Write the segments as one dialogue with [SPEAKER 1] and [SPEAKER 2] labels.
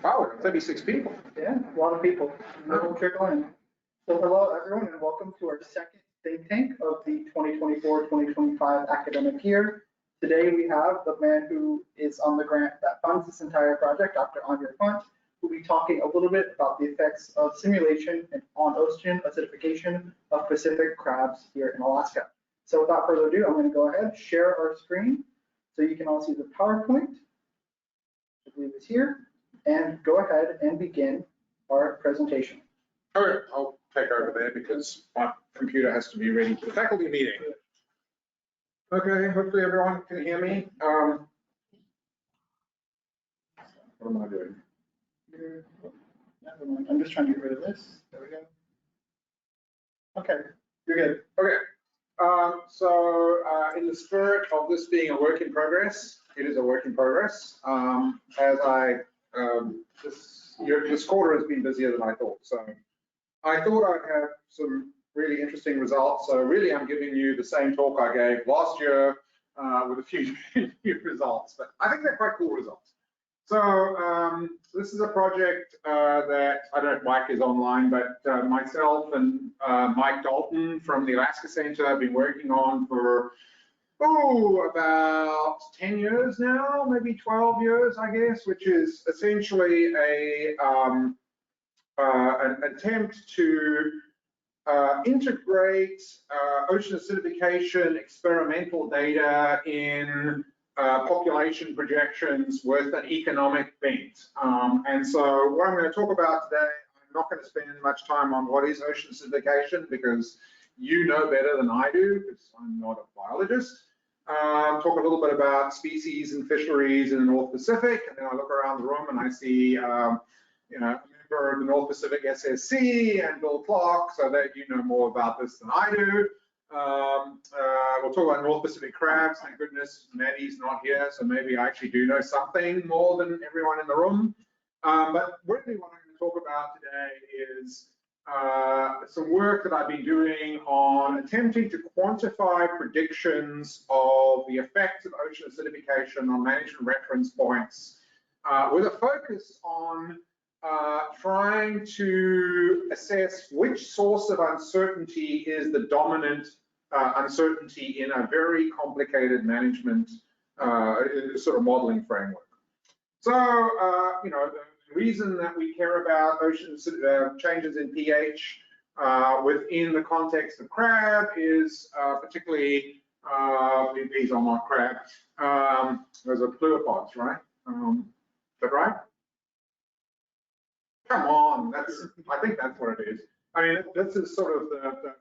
[SPEAKER 1] Wow, 36 people.
[SPEAKER 2] Yeah, a lot of people. We'll trickle in. So hello, everyone, and welcome to our second think tank of the 2024-2025 academic year. Today we have the man who is on the grant that funds this entire project, Dr. Punt, who will be talking a little bit about the effects of simulation on ocean acidification of Pacific crabs here in Alaska. So without further ado, I'm going to go ahead, share our screen so you can all see the PowerPoint, which I believe is here, and go ahead and begin our presentation.
[SPEAKER 1] Okay, I'll take over there because my computer has to be ready for the faculty meeting. Okay, hopefully everyone can hear me. What am I doing?
[SPEAKER 2] I'm just trying to get rid of this. There we go. Okay, you're good.
[SPEAKER 1] Okay. In the spirit of this being a work in progress, it is a work in progress. This quarter has been busier than I thought. So I thought I'd have some really interesting results. So really, I'm giving you the same talk I gave last year with a few new results, but I think they're quite cool results. So this is a project that, I don't know if Mike is online, but myself and Mike Dalton from the Alaska Center have been working on for, about 10 years now, maybe 12 years, I guess, which is essentially an attempt to integrate ocean acidification experimental data in population projections with an economic bent. And so what I'm going to talk about today, I'm not going to spend much time on what is ocean acidification because you know better than I do because I'm not a biologist. Talk a little bit about species and fisheries in the North Pacific, and then I look around the room and I see, a member of the North Pacific SSC and Bill Clark, so that you know more about this than I do. We'll talk about North Pacific crabs. Thank goodness Maddie's not here, so maybe I actually do know something more than everyone in the room. But really what I'm going to talk about today is some work that I've been doing on attempting to quantify predictions of the effects of ocean acidification on management reference points with a focus on trying to assess which source of uncertainty is the dominant uncertainty in a very complicated management sort of modeling framework. So, the reason that we care about ocean changes in pH within the context of crab is particularly, these are not crab, those are pleuropods, right? Is that right? Come on, I think that's what it is. I mean, this is sort of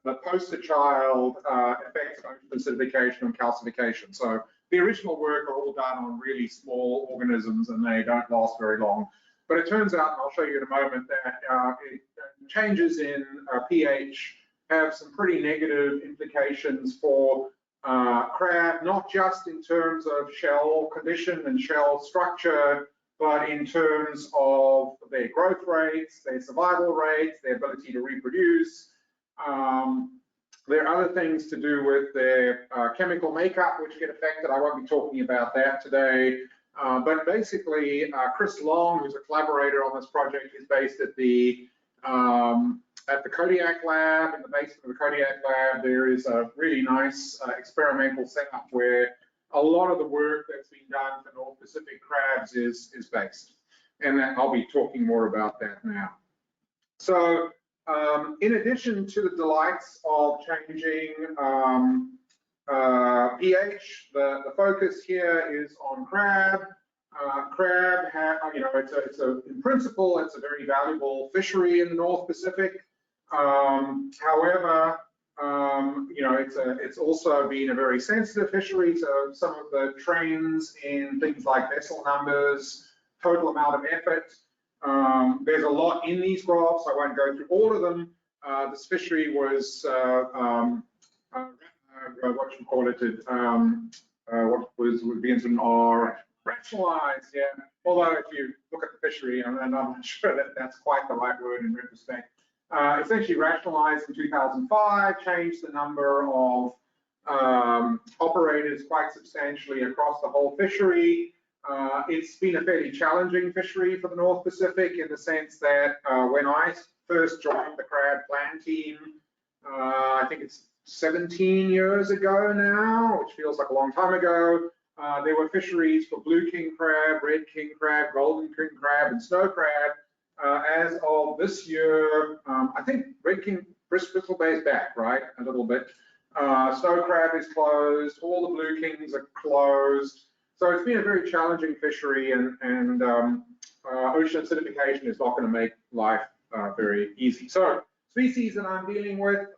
[SPEAKER 1] the poster child effects of ocean acidification and calcification. So the original work are all done on really small organisms and they don't last very long. But it turns out, and I'll show you in a moment, that changes in pH have some pretty negative implications for crab, not just in terms of shell condition and shell structure, but in terms of their growth rates, their survival rates, their ability to reproduce. There are other things to do with their chemical makeup, which get affected. I won't be talking about that today. But basically, Chris Long, who's a collaborator on this project, is based at the Kodiak lab. In the basement of the Kodiak lab, there is a really nice experimental setup where a lot of the work that's been done for North Pacific crabs is based. And I'll be talking more about that now. So in addition to the delights of changing pH, the focus here is on crab. Crab, in principle, it's a very valuable fishery in the North Pacific. However, it's also been a very sensitive fishery. So some of the trends in things like vessel numbers, total amount of effort. There's a lot in these graphs. I won't go through all of them. This fishery was what begins with an R, rationalized, yeah. Although if you look at the fishery, and I'm not sure that that's quite the right word in retrospect, essentially rationalized in 2005, changed the number of operators quite substantially across the whole fishery. It's been a fairly challenging fishery for the North Pacific in the sense that when I first joined the crab plan team, I think it's 17 years ago now, which feels like a long time ago, there were fisheries for blue king crab, red king crab, golden king crab, and snow crab. As of this year, I think red king Bristol Bay is back, right? A little bit. Snow crab is closed. All the blue kings are closed. So it's been a very challenging fishery, and ocean acidification is not going to make life very easy. So species that I'm dealing with,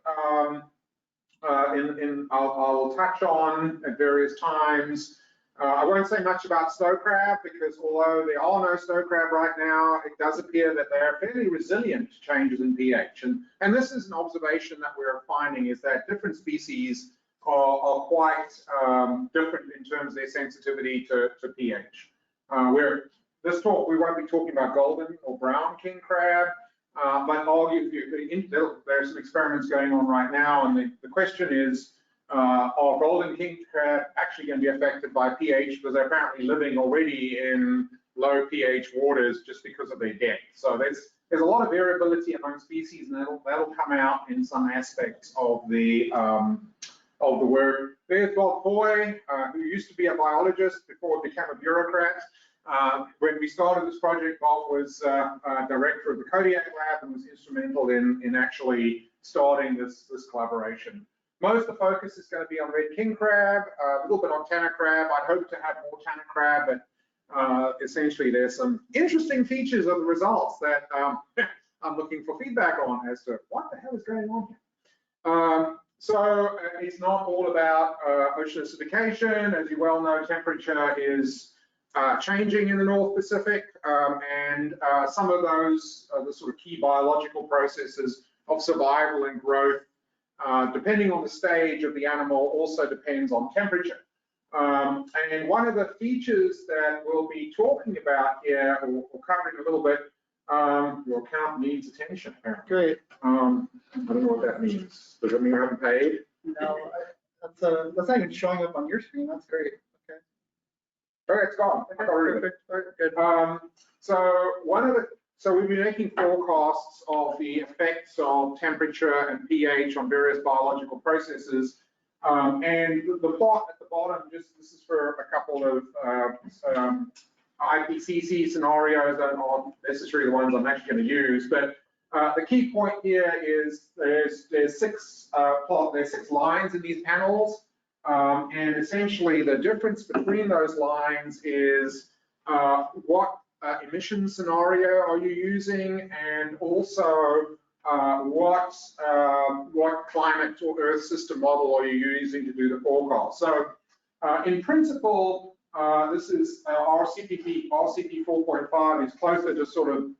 [SPEAKER 1] I'll touch on at various times. I won't say much about snow crab because although there are no snow crab right now, it does appear that they are fairly resilient to changes in pH. And this is an observation that we're finding, is that different species are quite different in terms of their sensitivity to pH. This talk, we won't be talking about golden or brown king crab, but there's some experiments going on right now, and the question is, are golden king crab actually going to be affected by pH, because they're apparently living already in low pH waters just because of their depth. So there's a lot of variability among species, and that'll come out in some aspects of the work. There's Bob Foy, who used to be a biologist before he became a bureaucrat. When we started this project, Bob was director of the Kodiak lab and was instrumental in actually starting this collaboration. Most of the focus is going to be on red king crab, a little bit on tanner crab. I'd hope to have more tanner crab, but essentially there's some interesting features of the results that I'm looking for feedback on as to what the hell is going on here. So it's not all about ocean acidification. As you well know, temperature is changing in the North Pacific, and some of those are the sort of key biological processes of survival and growth, depending on the stage of the animal, also depends on temperature. And one of the features that we'll be talking about here, or covering a little bit, your account needs attention, apparently.
[SPEAKER 2] Great.
[SPEAKER 1] I don't know what that means. Does it mean I haven't paid?
[SPEAKER 2] No, that's not even showing up on your screen. That's great. Okay.
[SPEAKER 1] All right, it's gone.
[SPEAKER 2] Okay, perfect. All right, good.
[SPEAKER 1] So we've been making forecasts of the effects of temperature and pH on various biological processes. And the plot at the bottom, this is for a couple of IPCC scenarios that aren't necessarily the ones I'm actually going to use. But the key point here is there's six lines in these panels. And essentially the difference between those lines is what emission scenario are you using, and also what climate or Earth system model are you using to do the forecast. So in principle, this is RCP 4.5 is closer to sort of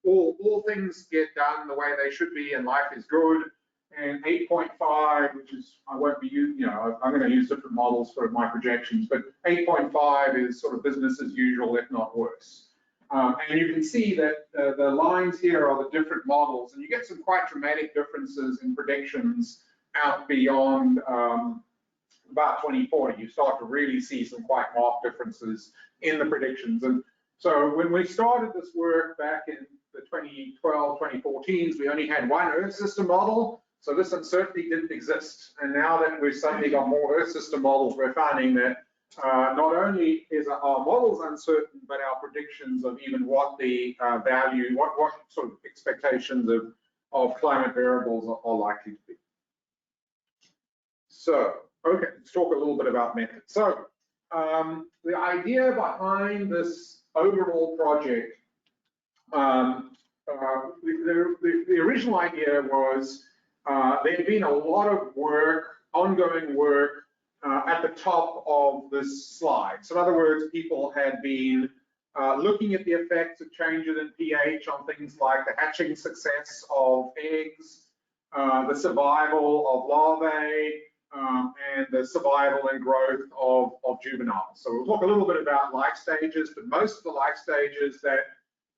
[SPEAKER 1] all things get done the way they should be and life is good. And 8.5, which is, I won't be using, I'm going to use different models for my projections, but 8.5 is sort of business as usual, if not worse. And you can see that the lines here are the different models, and you get some quite dramatic differences in predictions out beyond about 2040. You start to really see some quite marked differences in the predictions. And so when we started this work back in the 2012, 2014s, we only had one Earth system model. So this uncertainty didn't exist. And now that we've suddenly got more Earth system models, we're finding that not only is our models uncertain, but our predictions of even what the value, what sort of expectations of climate variables are likely to be. So, okay, let's talk a little bit about methods. So the idea behind this overall project, the original idea was there had been a lot of work, ongoing work, at the top of this slide. So in other words, people had been looking at the effects of changes in pH on things like the hatching success of eggs, the survival of larvae, and the survival and growth of juveniles. So we'll talk a little bit about life stages, but most of the life stages that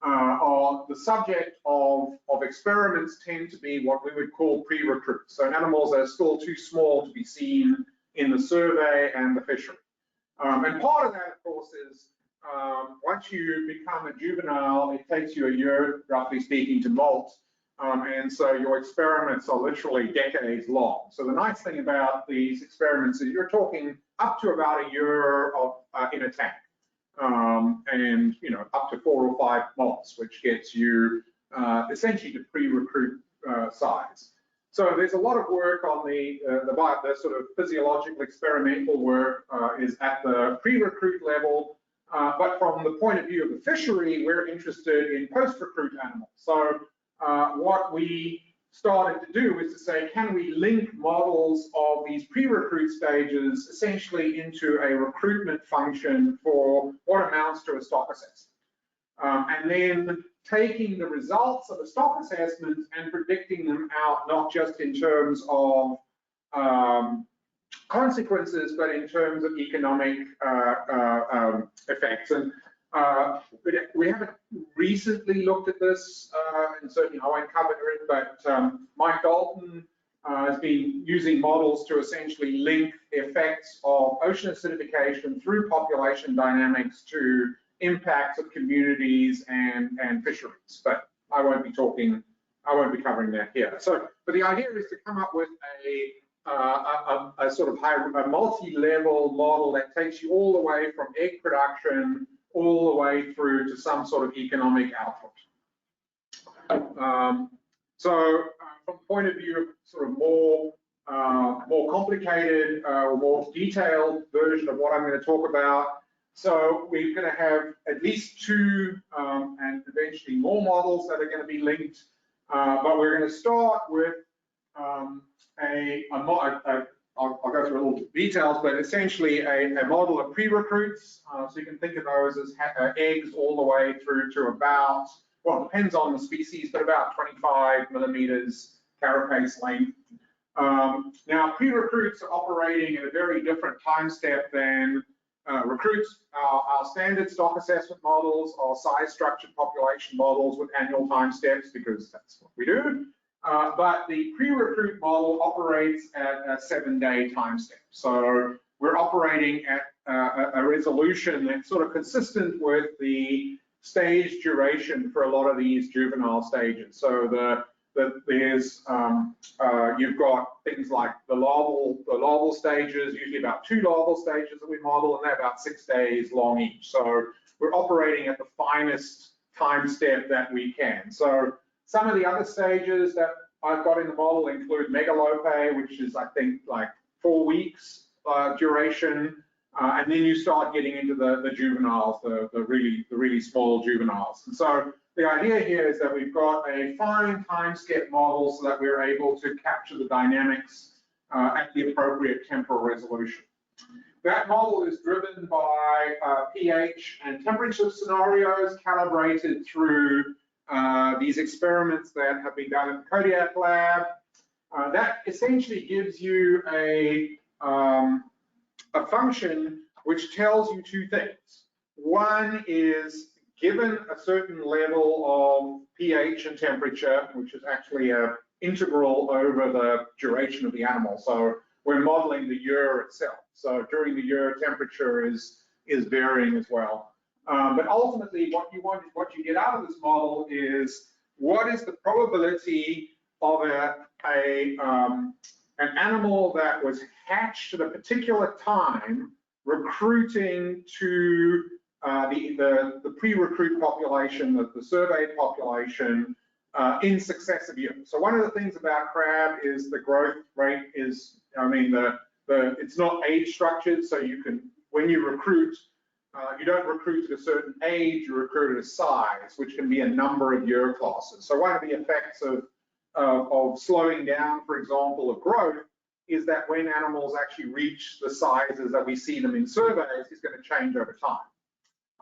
[SPEAKER 1] are the subject of experiments tend to be what we would call pre-recruits. So animals that are still too small to be seen in the survey and the fishery. And part of that, of course, is once you become a juvenile, it takes you a year, roughly speaking, to molt. And so your experiments are literally decades long. So the nice thing about these experiments is you're talking up to about a year of, in a tank. And up to 4 or 5 molts, which gets you essentially to pre-recruit size. So there's a lot of work on the sort of physiological experimental work is at the pre-recruit level, but from the point of view of the fishery, we're interested in post-recruit animals. So what we started to do is to say, can we link models of these pre-recruit stages essentially into a recruitment function for what amounts to a stock assessment? And then taking the results of a stock assessment and predicting them out, not just in terms of consequences, but in terms of economic effects. And we haven't recently looked at this, and certainly I won't cover it, but Mike Dalton has been using models to essentially link the effects of ocean acidification through population dynamics to impacts of communities and fisheries. But I won't be covering that here. So, but the idea is to come up with a sort of a multi-level model that takes you all the way from egg production all the way through to some sort of economic output. So from the point of view of sort of more complicated or more detailed version of what I'm going to talk about, so we're going to have at least 2 and eventually more models that are going to be linked, but we're going to start with I'll go through a little details, but essentially a model of pre-recruits. So you can think of those as eggs all the way through to about, well, it depends on the species, but about 25 millimeters carapace length. Now, pre-recruits are operating at a very different time step than recruits. Our standard stock assessment models are size-structured population models with annual time steps because that's what we do. But the pre-recruit model operates at a 7-day time step. So we're operating at a resolution that's sort of consistent with the stage duration for a lot of these juvenile stages. So there's you've got things like the larval stages, usually about 2 larval stages that we model, and they're about 6 days long each. So we're operating at the finest time step that we can. So some of the other stages that I've got in the model include megalope, which is, I think, like 4 weeks duration, and then you start getting into the juveniles, the really small juveniles. And so the idea here is that we've got a fine time step model so that we're able to capture the dynamics at the appropriate temporal resolution. That model is driven by pH and temperature scenarios calibrated through these experiments that have been done in the Kodiak lab. That essentially gives you a function which tells you 2 things. One is, given a certain level of pH and temperature, which is actually an integral over the duration of the animal. So we're modeling the year itself. So during the year, temperature is varying as well. But ultimately, what you get out of this model is what is the probability of an animal that was hatched at a particular time recruiting to the pre-recruit population, the surveyed population in successive years. So one of the things about crab is the growth rate is, I mean, it's not age structured, so you can, when you recruit, you don't recruit at a certain age, you recruit at a size, which can be a number of year classes. So one of the effects of slowing down, for example, of growth, is that when animals actually reach the sizes that we see them in surveys, is going to change over time.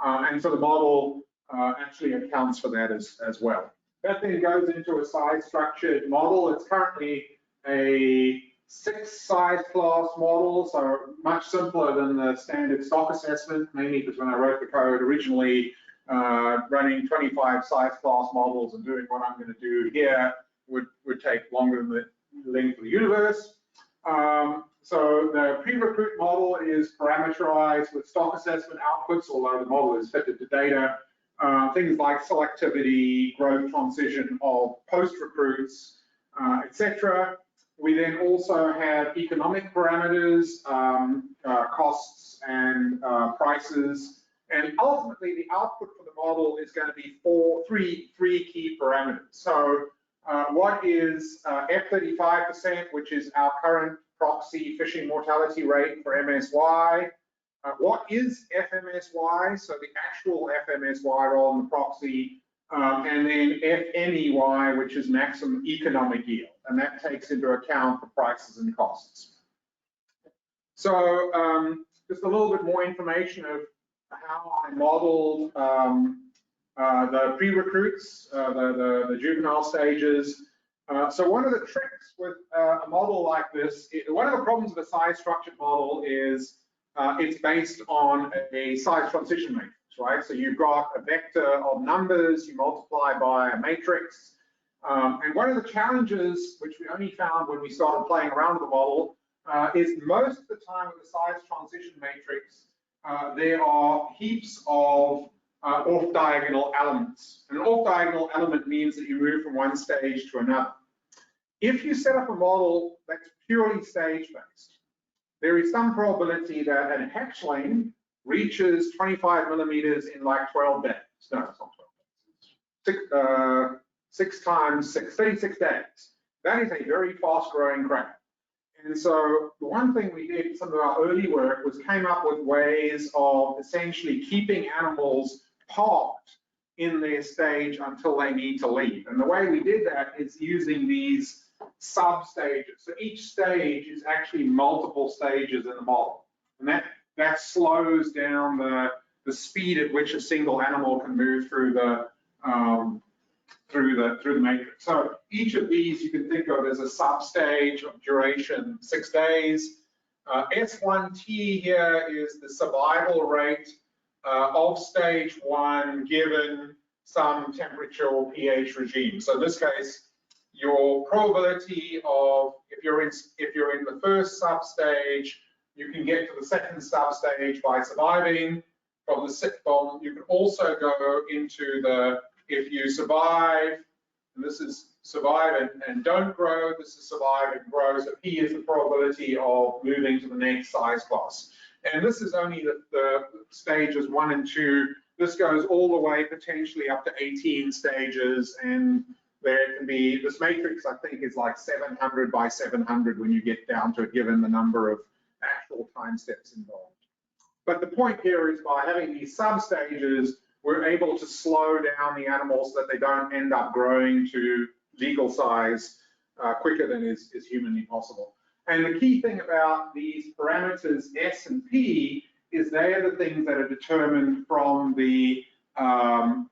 [SPEAKER 1] And so the model actually accounts for that as well. That then goes into a size structured model. It's currently a 6 size class model, so much simpler than the standard stock assessment, mainly because when I wrote the code originally, running 25 size class models and doing what I'm going to do here would take longer than the length of the universe. So the pre-recruit model is parameterized with stock assessment outputs, although the model is fitted to data. Things like selectivity, growth transition of post-recruits, etc. We then also have economic parameters, costs and prices. And ultimately, the output for the model is going to be three key parameters. So what is F35%, which is our current proxy fishing mortality rate for MSY? What is FMSY? So the actual FMSY role in the proxy, and then FMEY, which is maximum economic yield, and that takes into account the prices and costs. So just a little bit more information of how I modeled the pre-recruits, the juvenile stages. So one of the tricks with a model like this, one of the problems with a size structured model is it's based on a size transition matrix, right? So you've got a vector of numbers, you multiply by a matrix. And one of the challenges, which we only found when we started playing around with the model, is most of the time with the size transition matrix, there are heaps of off-diagonal elements. And an off-diagonal element means that you move from one stage to another. If you set up a model that's purely stage-based, there is some probability that a hatchling reaches 25 millimeters in like 12 days. No, it's not 12 days. 6 times 6, 36 days. That is a very fast-growing crab. And so the one thing we did, some of our early work, was came up with ways of essentially keeping animals parked in their stage until they need to leave. And the way we did that is using these sub-stages. So each stage is actually multiple stages in the model. And that slows down the speed at which a single animal can move through the matrix. So each of these you can think of as a sub-stage of duration 6 days. S1T here is the survival rate of stage 1 given some temperature or pH regime. So in this case, your probability of, if you're in the first sub-stage, you can get to the second sub-stage by surviving. You can also go into the, if you survive, and this is survive and don't grow, this is survive and grow, so P is the probability of moving to the next size class. And this is only the stages 1 and 2. This goes all the way potentially up to 18 stages, and there can be, this matrix I think is like 700 by 700 when you get down to it, given the number of actual time steps involved. But the point here is by having these sub-stages, we're able to slow down the animals so that they don't end up growing to legal size quicker than is humanly possible. And the key thing about these parameters S and P is they are the things that are determined from the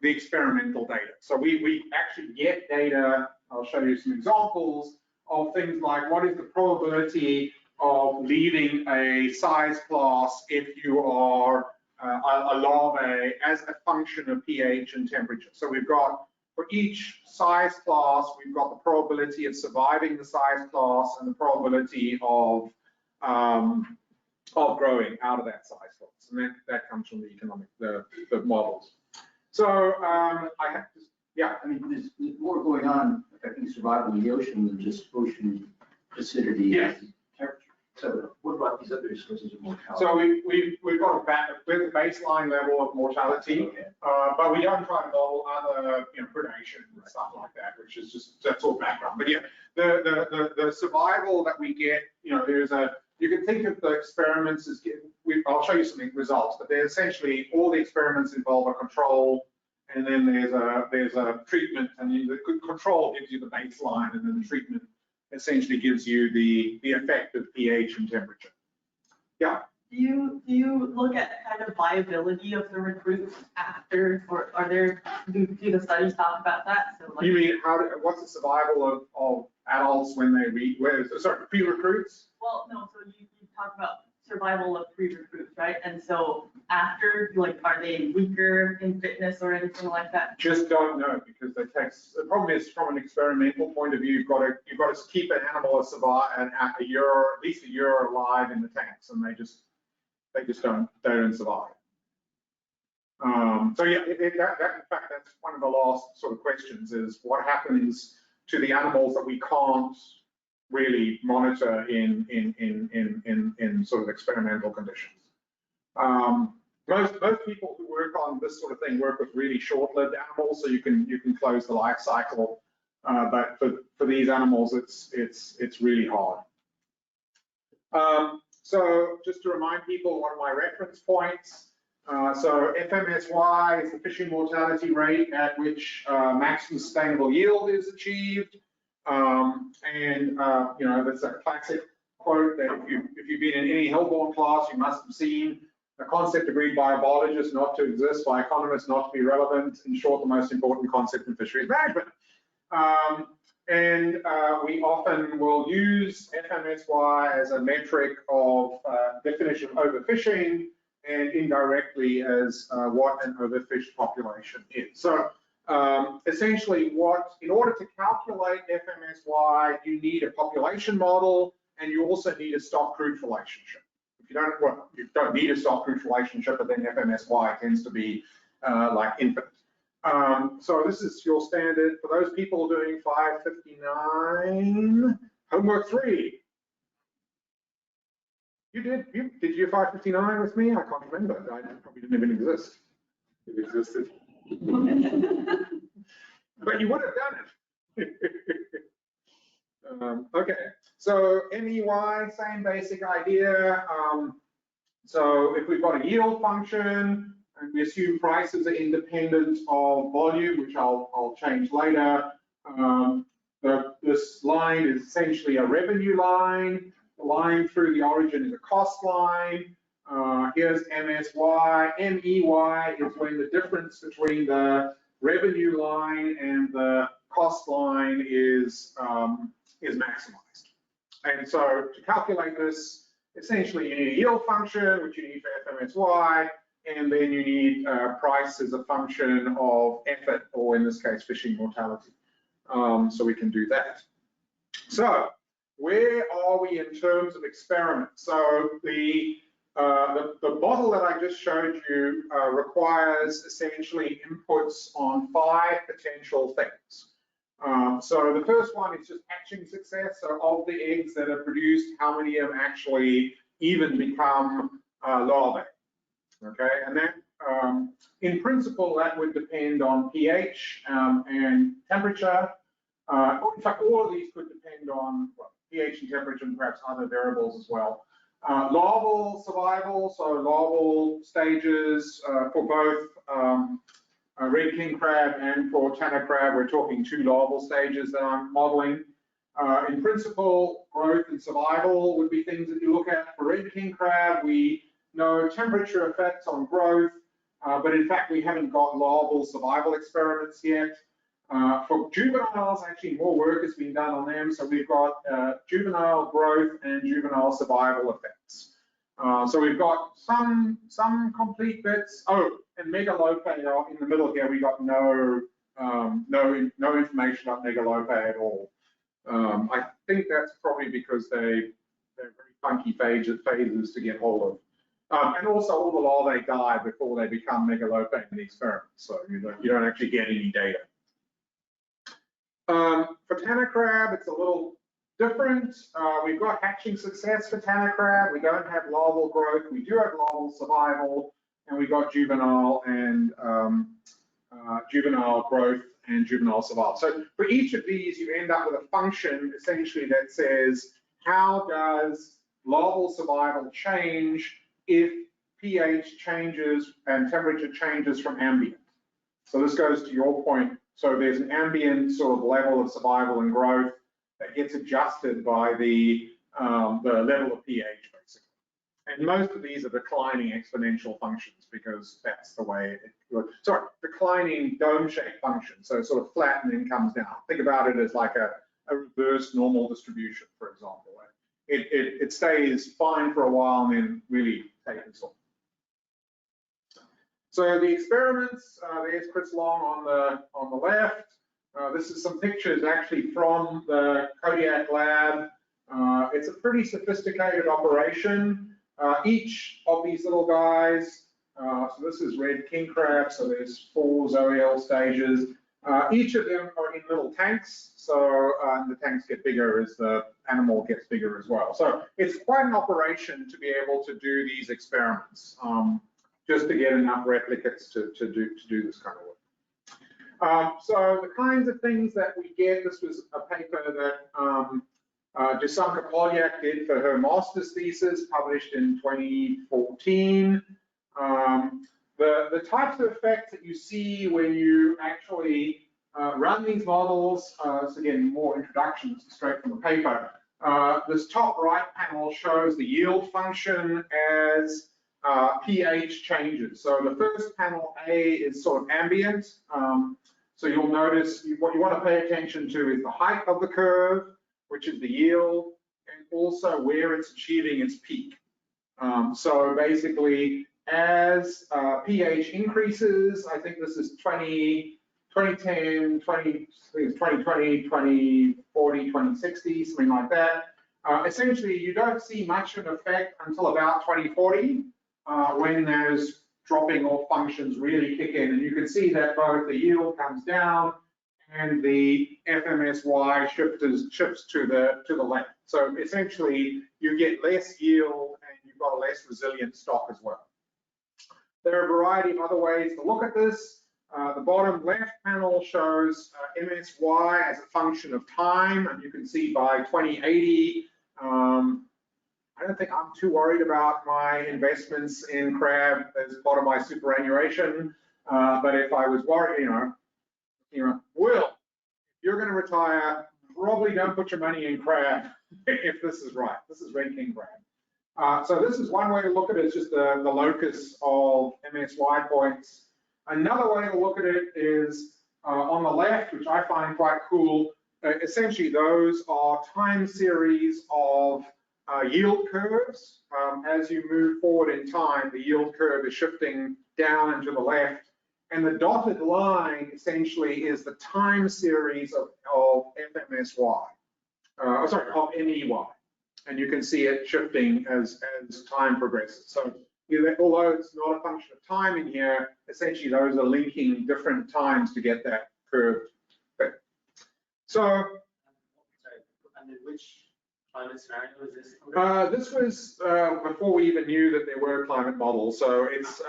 [SPEAKER 1] experimental data. So we actually get data, I'll show you some examples of things like what is the probability of leaving a size class if you are a larvae as a function of pH and temperature. So we've got, for each size class, we've got the probability of surviving the size class and the probability of growing out of that size class. And that comes from the economic, the models. So I have to, yeah.
[SPEAKER 3] I mean, there's more going on affecting survival in the ocean than just ocean acidity.
[SPEAKER 1] Yes.
[SPEAKER 3] And temperature. So what about these other sources of mortality?
[SPEAKER 1] So we've got a baseline level of mortality,
[SPEAKER 3] Okay.
[SPEAKER 1] but we don't try to model other, predation and stuff like that, which is just, that's all background. But yeah, the survival that we get, there's a, you can think of the experiments as, I'll show you some results, but they're essentially, all the experiments involve a control, and then there's a treatment, and the control gives you the baseline, and then the treatment essentially gives you the effect of pH and temperature. Yeah.
[SPEAKER 4] Do you look at kind of viability of the recruits after, or are there, do the studies talk about that? So like,
[SPEAKER 1] You mean what's the survival of adults when they pre-recruits?
[SPEAKER 4] well, no, so you talk about, survival of pre-recruits, right? And so after, like, are they weaker in fitness or anything like that?
[SPEAKER 1] Just don't know, because they take, the problem is, from an experimental point of view, you've got to keep an animal a year, at least a year alive in the tanks, and they just don't survive. So yeah, in fact, that's one of the last sort of questions, is what happens to the animals that we can't really monitor in sort of experimental conditions. Most people who work on this sort of thing work with really short-lived animals, so you can close the life cycle. But for these animals, it's really hard. So just to remind people, what are my reference points? So FMSY is the fishing mortality rate at which maximum sustainable yield is achieved. You know, that's a classic quote that if you've been in any Hillborn class, you must have seen: a concept agreed by a biologist not to exist, by economists not to be relevant. In short, the most important concept in fisheries management. We often will use FMSY as a metric of definition of overfishing, and indirectly as what an overfished population is. So essentially, in order to calculate FMSY, you need a population model, and you also need a stock-crude relationship. If you don't, well, you don't need a stock-crude relationship, but then FMSY tends to be like infinite. So this is your standard for those people doing 559. Homework 3. Did you do 559 with me? I can't remember. I probably didn't even exist. It existed. But you would have done it. Okay, so MEY, same basic idea. So if we've got a yield function, and we assume prices are independent of volume, which I'll change later, this line is essentially a revenue line. The line through the origin is a cost line. Here's MSY. MEY is when the difference between the revenue line and the cost line is maximized. And so to calculate this, essentially you need a yield function, which you need for FMSY, and then you need price as a function of effort, or in this case, fishing mortality. So we can do that. So where are we in terms of experiments? So the model that I just showed you requires essentially inputs on 5 potential things. So the first one is just hatching success. So of the eggs that are produced, how many of them actually even become larvae? Okay, and that in principle that would depend on pH and temperature. In fact, all of these could depend on pH and temperature, and perhaps other variables as well. Larval survival, so larval stages for both red king crab and for tanner crab, we're talking 2 larval stages that I'm modeling. In principle, growth and survival would be things that you look at. For red king crab, we know temperature effects on growth, but in fact, we haven't got larval survival experiments yet. For juveniles, actually more work has been done on them. So we've got juvenile growth and juvenile survival effects. So we've got some complete bits. Oh, and megalopae in the middle here. We got no information about megalopae at all. I think that's probably because they're very funky phases to get hold of. And also all the larvae die before they become megalopae in the experiment. So you don't actually get any data. For tanner crab, it's a little different. We've got hatching success for tanner crab. We don't have larval growth. We do have larval survival, and we got juvenile and juvenile growth and juvenile survival. So for each of these, you end up with a function essentially that says, how does larval survival change if pH changes and temperature changes from ambient? So this goes to your point. So there's an ambient sort of level of survival and growth that gets adjusted by the level of pH, basically. And most of these are declining exponential functions because that's the way it works. Sorry, declining dome-shaped functions, so sort of flat and then comes down. Think about it as like a reverse normal distribution, for example. it stays fine for a while and then really tapers off. So the experiments, there's Chris Long on the left. This is some pictures actually from the Kodiak lab. It's a pretty sophisticated operation. Each of these little guys, so this is red king crab, so there's 4 zoeal stages. Each of them are in little tanks, so the tanks get bigger as the animal gets bigger as well. So it's quite an operation to be able to do these experiments, just to get enough replicates to do this kind of work. So the kinds of things that we get, this was a paper that Dusanka Polyak did for her master's thesis, published in 2014. The types of effects that you see when you actually run these models, so again, more introductions straight from the paper. This top right panel shows the yield function as pH changes. So the first panel, A, is sort of ambient. So you'll notice what you want to pay attention to is the height of the curve, which is the yield, and also where it's achieving its peak. So basically, as pH increases, I think this is 2010, 2020, 2040, 2060, something like that. Essentially, you don't see much of an effect until about 2040, when those dropping off functions really kick in. And you can see that both the yield comes down and the FMSY shifts to the left. So essentially, you get less yield and you've got a less resilient stock as well. There are a variety of other ways to look at this. The bottom left panel shows MSY as a function of time, and you can see by 2080, I don't think I'm too worried about my investments in crab as part of my superannuation. But if I was worried, Will, if you're going to retire, probably don't put your money in crab if this is right. This is red king crab. So this is one way to look at it, is just the locus of MSY points. Another way to look at it is on the left, which I find quite cool. Essentially, those are time series of yield curves. As you move forward in time, the yield curve is shifting down and to the left. And the dotted line essentially is the time series of FMSY, of MEY. And you can see it shifting as time progresses. So although it's not a function of time in here, essentially those are linking different times to get that curve. So,
[SPEAKER 5] and then which climate scenario is this?
[SPEAKER 1] This was before we even knew that there were climate models. So it's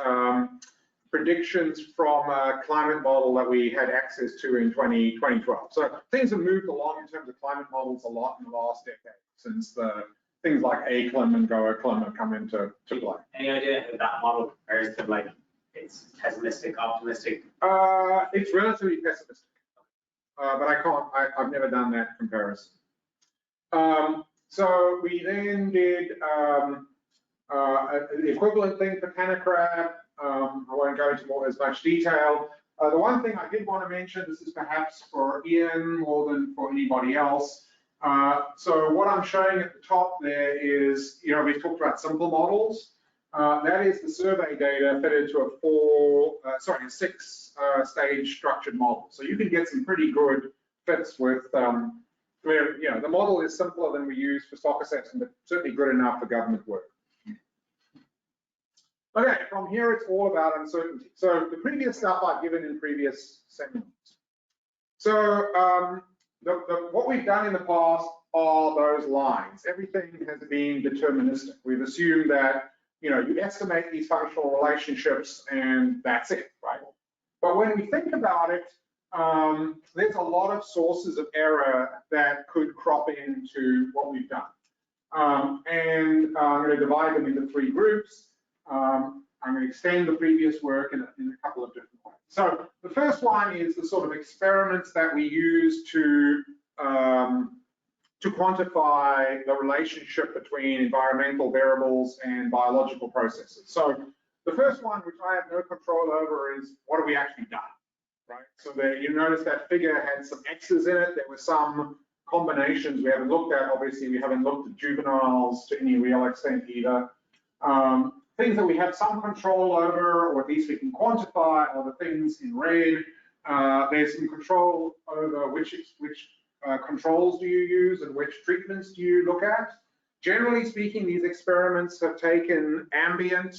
[SPEAKER 1] predictions from a climate model that we had access to in 2012. So things have moved along in terms of climate models a lot in the last decade, since the things like ACLIM and GOACLIM have come into play.
[SPEAKER 5] Any idea how that model compares to, like, it's pessimistic, optimistic?
[SPEAKER 1] It's relatively pessimistic, but I've never done that comparison. So we then did the equivalent thing for Canna crab. I won't go into as much detail. The one thing I did want to mention, this is perhaps for Ian more than for anybody else. So what I'm showing at the top there is, we've talked about simple models. That is the survey data fitted to a 6-stage structured model. So you can get some pretty good fits with where, the model is simpler than we use for stock assessment, but certainly good enough for government work. Okay, from here it's all about uncertainty. So the previous stuff I've given in previous seminars. So what we've done in the past are those lines. Everything has been deterministic. We've assumed that, you estimate these functional relationships and that's it, right? But when we think about it, there's a lot of sources of error that could crop into what we've done. And I'm going to divide them into 3 groups. I'm going to extend the previous work in a couple of different ways. So the first one is the sort of experiments that we use to quantify the relationship between environmental variables and biological processes. So the first one, which I have no control over, is what have we actually done, right? So there, you notice that figure had some X's in it. There were some combinations we haven't looked at. Obviously, we haven't looked at juveniles to any real extent either. Things that we have some control over, or at least we can quantify, are the things in red. There's some control over which controls do you use and which treatments do you look at. Generally speaking, these experiments have taken ambient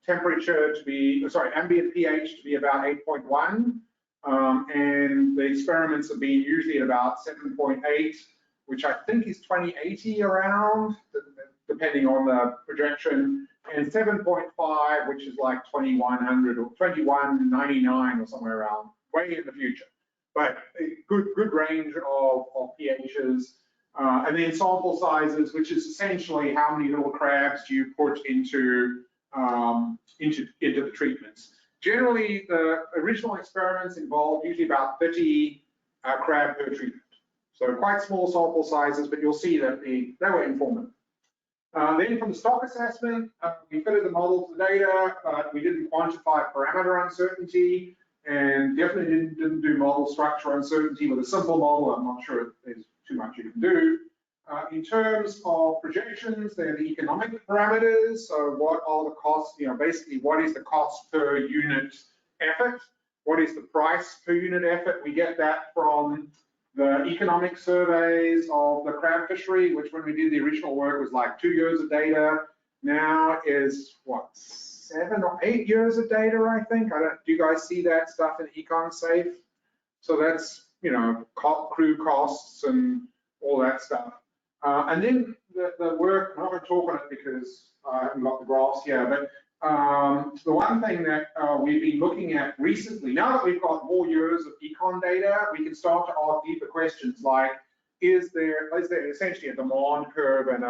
[SPEAKER 1] temperature to be, ambient pH to be about 8.1. And the experiments have been usually at about 7.8, which I think is 2080 around, depending on the projection, and 7.5, which is like 2100 or 2199 or somewhere around, way in the future. But a good range of pHs. And then sample sizes, which is essentially how many little crabs do you put into the treatments. Generally, the original experiments involved usually about 30 crab per treatment. So quite small sample sizes, but you'll see that they were informative. Then from the stock assessment, we fitted the model to the data, but we didn't quantify parameter uncertainty, and definitely didn't do model structure uncertainty with a simple model. I'm not sure there's too much you can do. In terms of projections, they're the economic parameters. So what are the costs, basically what is the cost per unit effort? What is the price per unit effort? We get that from the economic surveys of the crab fishery, which when we did the original work was like 2 years of data. Now is what, 7 or 8 years of data, I think. Do you guys see that stuff in Econ Safe? So that's, crew costs and all that stuff. And then the work, I'm not going to talk on it because I haven't got the graphs here, but the one thing that we've been looking at recently, now that we've got more years of econ data, we can start to ask deeper questions like, is there essentially a demand curve and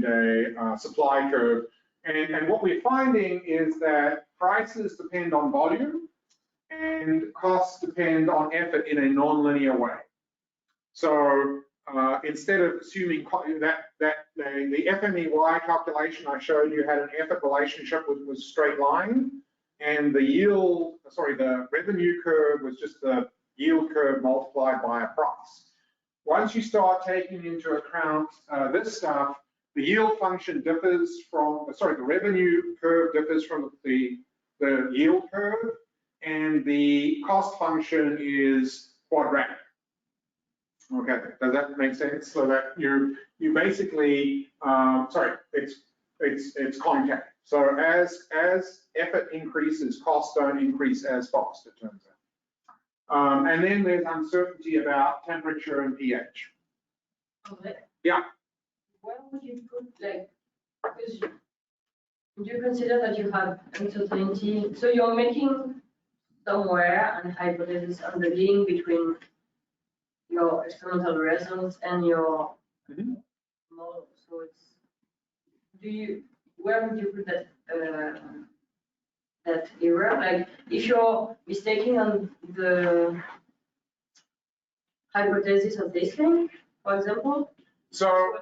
[SPEAKER 1] a supply curve? And what we're finding is that prices depend on volume and costs depend on effort in a non-linear way. So instead of assuming that the FMEY calculation I showed you had an effort relationship was straight line, and the revenue curve was just the yield curve multiplied by a price. Once you start taking into account this stuff, the yield function differs from, the revenue curve differs from the yield curve, and the cost function is quadratic. Okay, does that make sense? So that you basically, it's contact. So as effort increases, costs don't increase as fast, it turns out. And then there's uncertainty about temperature and pH.
[SPEAKER 6] Okay.
[SPEAKER 1] Yeah.
[SPEAKER 6] Where would you put, because would you consider that you have uncertainty? So you're making somewhere an hypothesis on the link between your experimental results and your model. So where would you put that that error? Like if you're mistaking on the hypothesis of this thing, for example.
[SPEAKER 1] So,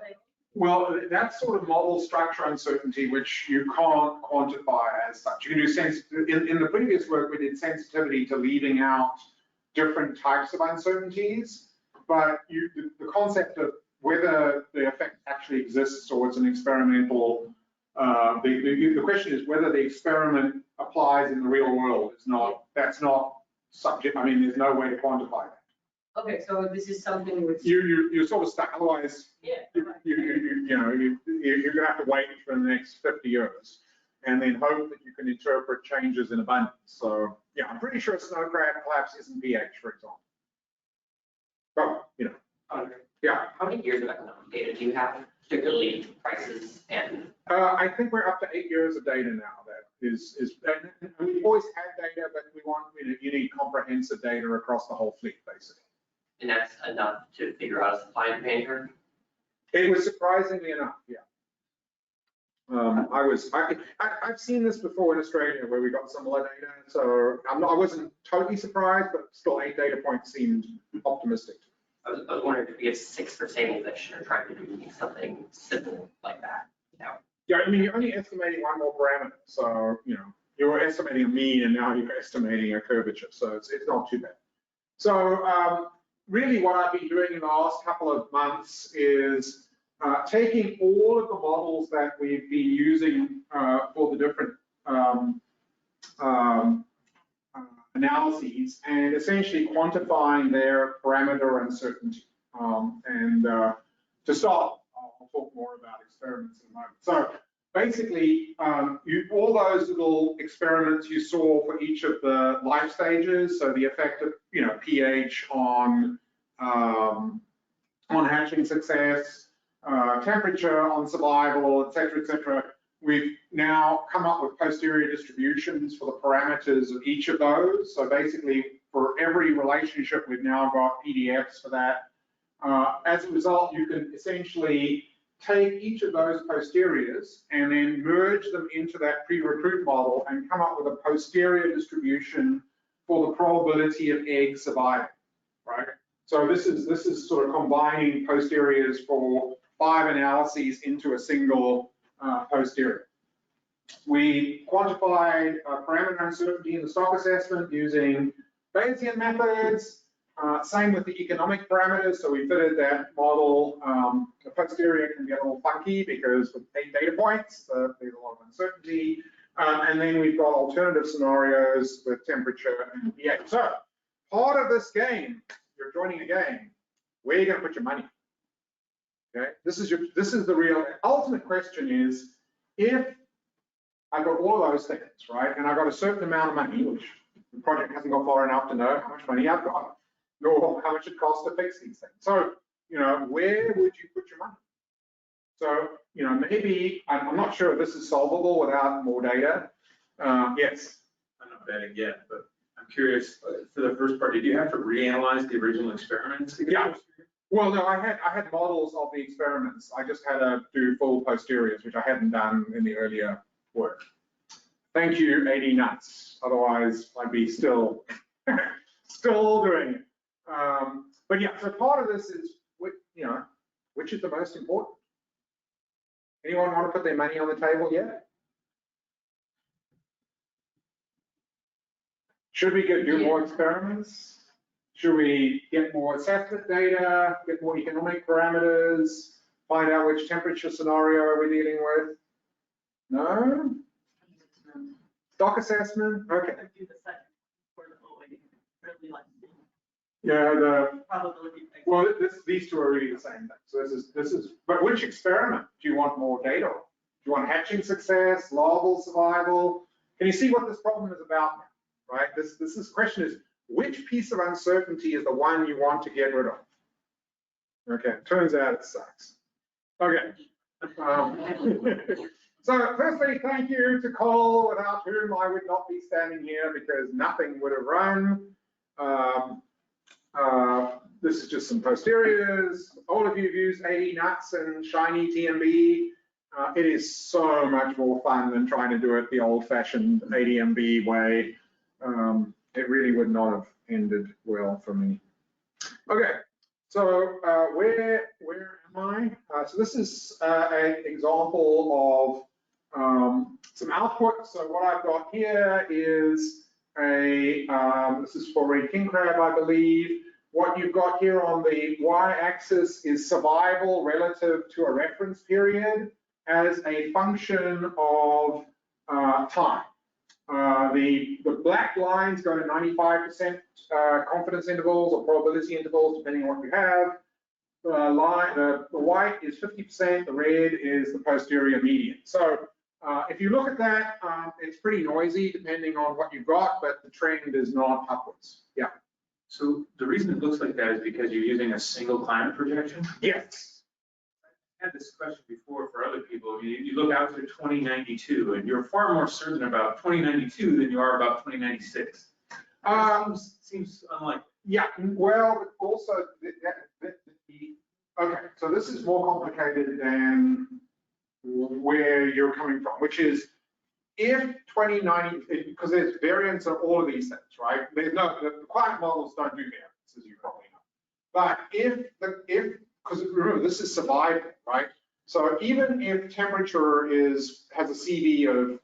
[SPEAKER 1] well, that's sort of model structure uncertainty, which you can't quantify as such. You can do in the previous work, we did sensitivity to leaving out different types of uncertainties. But the concept of whether the effect actually exists or it's an experimental, the question is whether the experiment applies in the real world. That's not subject. I mean, there's no way to quantify that.
[SPEAKER 6] Okay, so this is something which
[SPEAKER 1] you're sort of stuck. Otherwise,
[SPEAKER 6] yeah,
[SPEAKER 1] you're gonna have to wait for the next 50 years, and then hope that you can interpret changes in abundance. So yeah, I'm pretty sure snow crab collapse isn't pH, for example. But yeah.
[SPEAKER 7] How many years of economic data do you have, particularly prices and?
[SPEAKER 1] I think we're up to 8 years of data now. That is, and we've always had data, but we want, you need comprehensive data across the whole fleet, basically.
[SPEAKER 7] And that's enough to figure out a supply and demand curve?
[SPEAKER 1] It was surprisingly enough, yeah. I've seen this before in Australia where we got similar data, so I wasn't totally surprised, but still 8 data points seemed optimistic.
[SPEAKER 7] I was wondering if we have 6 for stabilization or trying to do something simple like that.
[SPEAKER 1] Yeah, I mean, you're only estimating one more parameter, so you're estimating a mean, and now you're estimating a curvature, so it's not too bad. So really what I've been doing in the last couple of months is taking all of the models that we've been using for the different analyses and essentially quantifying their parameter uncertainty. To start, I'll talk more about experiments in a moment. So basically, all those little experiments you saw for each of the life stages, so the effect of pH on hatching success, temperature on survival, et cetera, we've now come up with posterior distributions for the parameters of each of those. So basically, for every relationship, we've now got PDFs for that. As a result, you can essentially take each of those posteriors and then merge them into that pre-recruit model and come up with a posterior distribution for the probability of egg surviving, right? So this is sort of combining posteriors for 5 analyses into a single posterior. We quantified parameter uncertainty in the stock assessment using Bayesian methods. Same with the economic parameters. So we fitted that model. The posterior can get a little funky because with 8 data points, there's a lot of uncertainty. And then we've got alternative scenarios with temperature and pH. So part of this game, you're joining a game, where are you going to put your money? Okay, this is the real ultimate question is, if I've got all of those things, right, and I've got a certain amount of money, which the project hasn't got far enough to know how much money I've got, nor how much it costs to fix these things. So, where would you put your money? So, maybe, I'm not sure if this is solvable without more data. Yes.
[SPEAKER 8] I'm not betting yet, but I'm curious, for the first part, did you have to reanalyze the original experiments?
[SPEAKER 1] Yeah. Well, no, I had models of the experiments. I just had to do full posteriors, which I hadn't done in the earlier work. Thank you, 80 nuts. Otherwise, I'd be still doing it. But yeah, so part of this is, which is the most important? Anyone want to put their money on the table yet? Should we do more experiments? Should we get more assessment data, get more economic parameters, find out which temperature scenario we're dealing with? No? Stock assessment? Okay.
[SPEAKER 4] Do the second for the really like
[SPEAKER 1] Yeah, the
[SPEAKER 4] probability.
[SPEAKER 1] well, these two are really the same thing. So this is. But which experiment do you want more data on? Do you want hatching success, larval survival? Can you see what this problem is about now, right? This question is, which piece of uncertainty is the one you want to get rid of? Okay, turns out it sucks. Okay. So firstly, thank you to Cole, without whom I would not be standing here because nothing would have run. This is just some posteriors. All of you have used 80 nuts and shiny TMB. It is so much more fun than trying to do it the old-fashioned ADMB way. It really would not have ended well for me. Okay, so where am I? So this is an example of some output. So what I've got here is this is for red king crab, I believe. What you've got here on the y-axis is survival relative to a reference period as a function of time. The black lines go to 95% confidence intervals or probability intervals, depending on what you have. The white is 50%, the red is the posterior median. So if you look at that, it's pretty noisy depending on what you've got, but the trend is not upwards. Yeah.
[SPEAKER 8] So the reason it looks like that is because you're using a single climate projection?
[SPEAKER 1] Yes.
[SPEAKER 8] I had this question before for other people. You look out to 2092 and you're far more certain about 2092 than you are about 2096. Seems unlikely.
[SPEAKER 1] Yeah, well, but also, okay, so this is more complicated than where you're coming from, which is if 2090, because there's variance of all of these things, right? There's the climate models don't do variance, as you probably know. But because remember, this is survival, right? So even if temperature has a CV of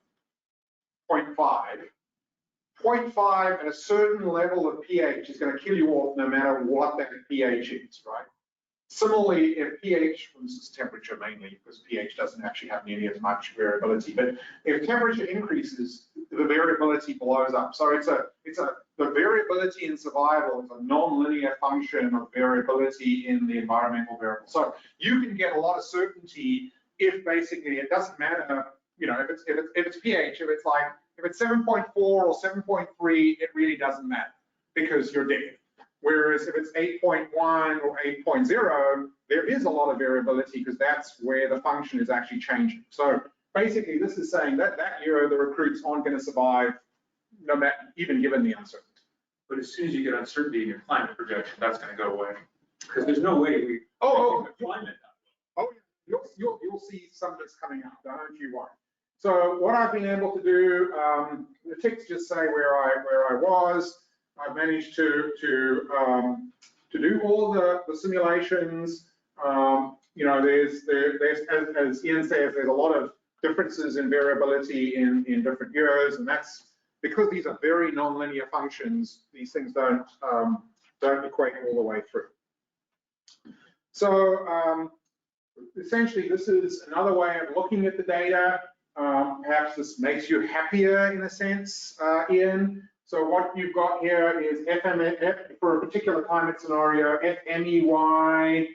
[SPEAKER 1] 0.5, 0.5 at a certain level of pH is going to kill you off no matter what that pH is, right? Similarly, if pH, well, this is temperature mainly, because pH doesn't actually have nearly as much variability, but if temperature increases, the variability blows up. So the variability in survival is a non-linear function of variability in the environmental variable. So you can get a lot of certainty if basically it doesn't matter, you know, if it's pH, if it's 7.4 or 7.3, it really doesn't matter because you're dead. Whereas if it's 8.1 or 8.0, there is a lot of variability because that's where the function is actually changing. So basically this is saying that year the recruits aren't going to survive no matter, even given the uncertainty.
[SPEAKER 8] But as soon as you get uncertainty in your climate projection, that's going to go away. Because there's no way we.
[SPEAKER 1] Oh,
[SPEAKER 8] climate.
[SPEAKER 1] you'll see some of this coming up, don't you worry. So what I've been able to do, the ticks just say where I was. I've managed to do all the simulations. You know, there's as Ian says, there's a lot of differences in variability in different years, and that's because these are very nonlinear functions. These things don't equate all the way through. So essentially, this is another way of looking at the data. Perhaps this makes you happier in a sense, Ian. So what you've got here is for a particular climate scenario, FMEY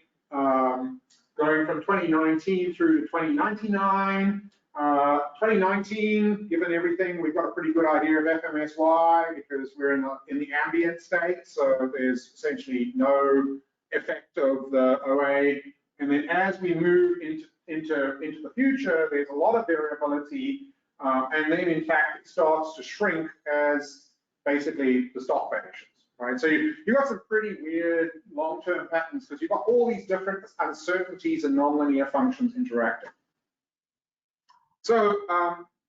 [SPEAKER 1] going from 2019 through to 2099. 2019, given everything, we've got a pretty good idea of FMSY because we're in the ambient state, so there's essentially no effect of the OA. And then as we move into the future, there's a lot of variability, and then in fact it starts to shrink as basically the stock vanishes, right? So you've got some pretty weird long-term patterns because you've got all these different uncertainties and nonlinear functions interacting. So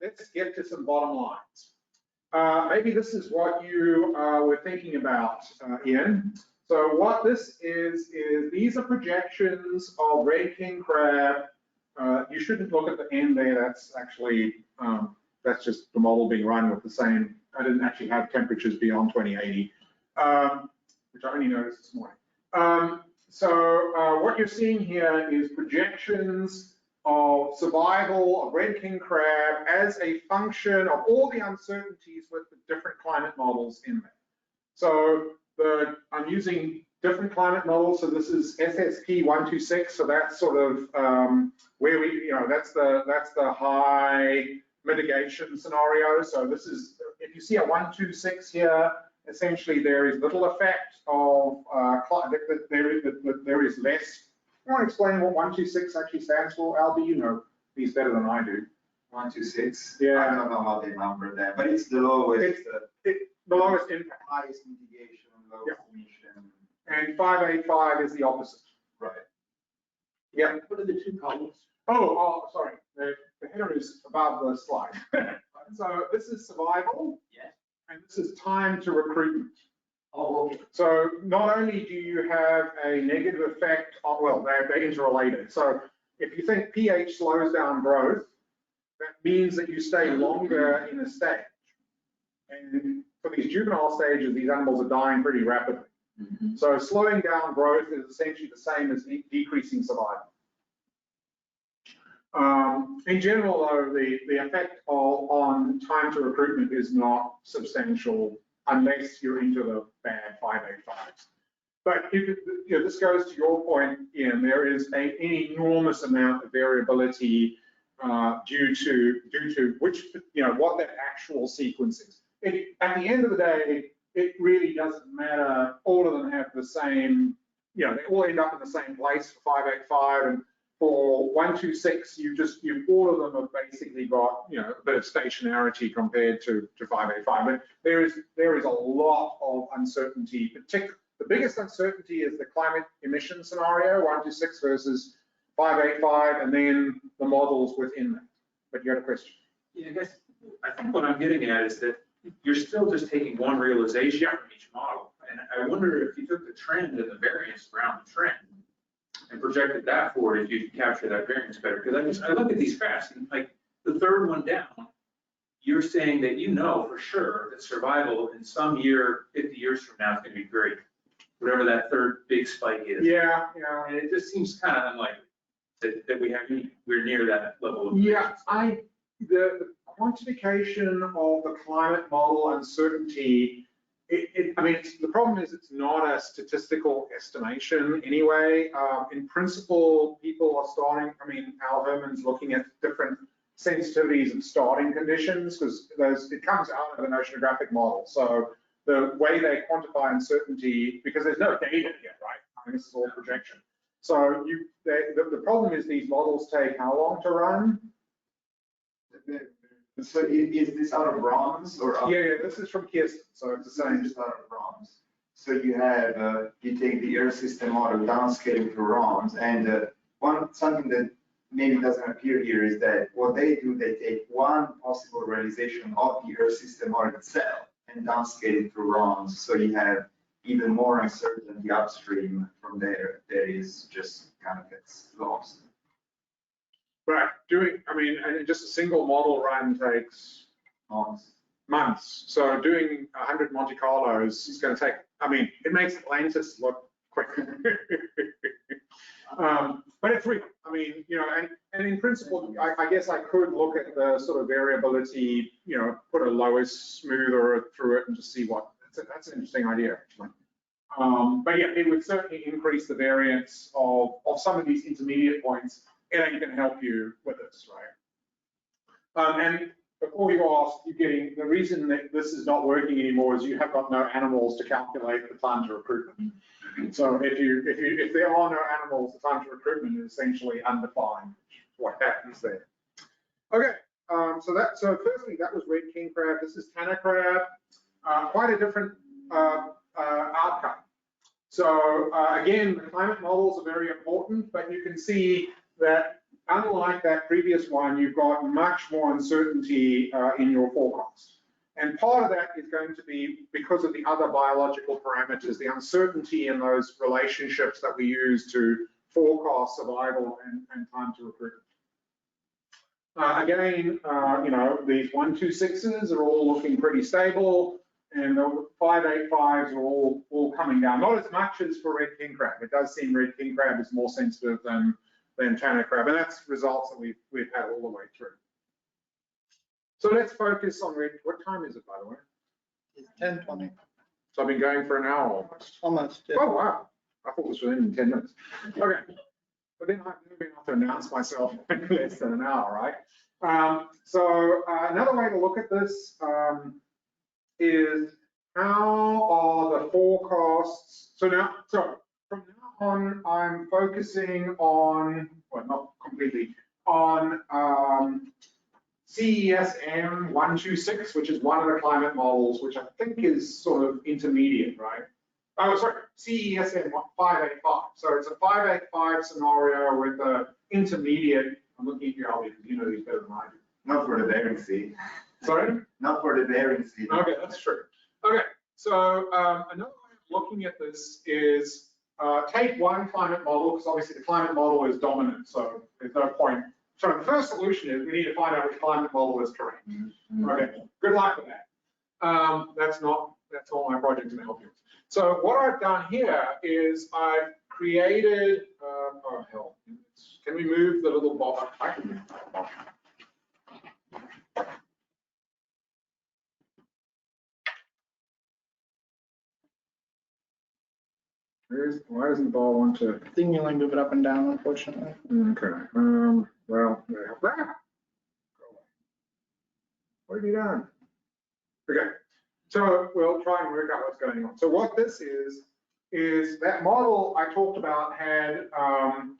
[SPEAKER 1] let's get to some bottom lines. Maybe this is what you were thinking about, Ian. So what this is these are projections of red king crab. You shouldn't look at the end there. That's actually, that's just the model being run with the same. I didn't actually have temperatures beyond 2080, which I only noticed this morning. So what you're seeing here is projections of survival of red king crab as a function of all the uncertainties with the different climate models in there. So I'm using different climate models. So this is SSP 126. So that's sort of where we, you know, that's the high mitigation scenario. So this is, if you see a 126 here, essentially there is little effect of, there is less. I want to explain what 126 actually stands for. Albie, you know these better than I do.
[SPEAKER 9] 126.
[SPEAKER 1] Yeah.
[SPEAKER 9] I don't know how they number that, but it's the lowest.
[SPEAKER 1] The lowest impact.
[SPEAKER 9] Highest mitigation, lowest emission.
[SPEAKER 1] And 585 is the opposite.
[SPEAKER 9] Right.
[SPEAKER 1] Yeah.
[SPEAKER 5] What are the two columns?
[SPEAKER 1] Oh, sorry. The header is above the slide. So this is survival.
[SPEAKER 5] Yes.
[SPEAKER 1] And this is time to recruitment.
[SPEAKER 5] Oh, okay.
[SPEAKER 1] So not only do you have a negative effect on, well, they're interrelated. So if you think pH slows down growth, that means that you stay longer in a stage. And for these juvenile stages, these animals are dying pretty rapidly. Mm-hmm. So slowing down growth is essentially the same as decreasing survival. In general, though, the effect on time to recruitment is not substantial unless you're into the bad 585s. But if, you know, this goes to your point, Ian, there is an enormous amount of variability due to which, you know, what that actual sequence is. At the end of the day, it really doesn't matter. All of them have the same, you know, they all end up in the same place for 585, and for 126, all of them have basically got, you know, a bit of stationarity compared to 585. But there is a lot of uncertainty. The biggest uncertainty is the climate emission scenario, 126 versus 585, and then the models within that. But you had a question.
[SPEAKER 8] Yeah, I think what I'm getting at is that you're still just taking one realization from each model. And I wonder if you took the trend and the variance around the trend and projected that forward, if you could capture that variance better. Because I look at these graphs and like the third one down you're saying that you know for sure that survival in some year, 50 years from now is going to be great, whatever that third big spike is.
[SPEAKER 1] Yeah,
[SPEAKER 8] And it just seems kind of unlikely that we're near that level of.
[SPEAKER 1] yeah. The quantification of the climate model uncertainty, the problem is it's not a statistical estimation anyway. In principle, people are starting, Al Herman's looking at different sensitivities of starting conditions because it comes out of an oceanographic model. So the way they quantify uncertainty, because there's no data yet, right? This is all projection. So the problem is these models take how long to run?
[SPEAKER 9] So is this out of bronze or?
[SPEAKER 1] Yeah, this is from Kirsten, so it's the same.
[SPEAKER 9] Just out of bronze. So you have, you take the Earth system model downscaling to ROMs, and something that maybe doesn't appear here is that what they do, they take one possible realization of the Earth system model itself and downscale it to ROMs. So you have even more uncertainty upstream from there. That is just kind of gets lost.
[SPEAKER 1] Right, and just a single model run takes months. So doing 100 Monte Carlos is going to take, it makes Atlantis look quick. But it's real. And in principle, I guess I could look at the sort of variability, put a lowest smoother through it and just see that's an interesting idea, actually. But yeah, it would certainly increase the variance of some of these intermediate points. It ain't going to help you with this, right? And before you ask, the reason that this is not working anymore is you have got no animals to calculate the time to recruitment. So if there are no animals, the time to recruitment is essentially undefined. What happens there? Okay, so firstly that was red king crab. This is tanner crab. Quite a different outcome. So again, the climate models are very important, but you can see that unlike that previous one, you've got much more uncertainty in your forecast. And part of that is going to be because of the other biological parameters, the uncertainty in those relationships that we use to forecast survival and time to recruitment. Again, these 126s are all looking pretty stable, and the 585s are all coming down. Not as much as for red king crab. It does seem red king crab is more sensitive than tanner crab, and that's results that we've had all the way through. So let's focus on red. What time is it, by the way?
[SPEAKER 2] It's 10:20.
[SPEAKER 1] So I've been going for an hour almost.
[SPEAKER 2] Almost. Yeah.
[SPEAKER 1] Oh wow! I thought this was in 10 minutes. Okay, but then I've never been able to announce myself in less than an hour, right? So another way to look at this is how are the forecasts? So from now on, I'm focusing on, well, not completely, on CESM 126, which is one of the climate models, which I think is sort of intermediate, right? Oh, sorry, CESM 585. So it's a 585 scenario with an intermediate. I'm looking at you, Albie, because you know these better than I do.
[SPEAKER 9] Not for the Bering Sea.
[SPEAKER 1] Sorry?
[SPEAKER 9] Not for the Bering Sea.
[SPEAKER 1] Okay, that's true. Okay, so another way of looking at this is take one climate model, because obviously the climate model is dominant, so there's no point. So the first solution is we need to find out which climate model is correct. Okay, good luck with that. That's not my project to help you. So what I've done here is I've created, oh hell, can we move the little box? I can move that box. Why doesn't the ball want to?
[SPEAKER 2] I think you only move it up and down, unfortunately.
[SPEAKER 1] Okay. Well, what have you done? Okay. So we'll try and work out what's going on. So what this is that model I talked about had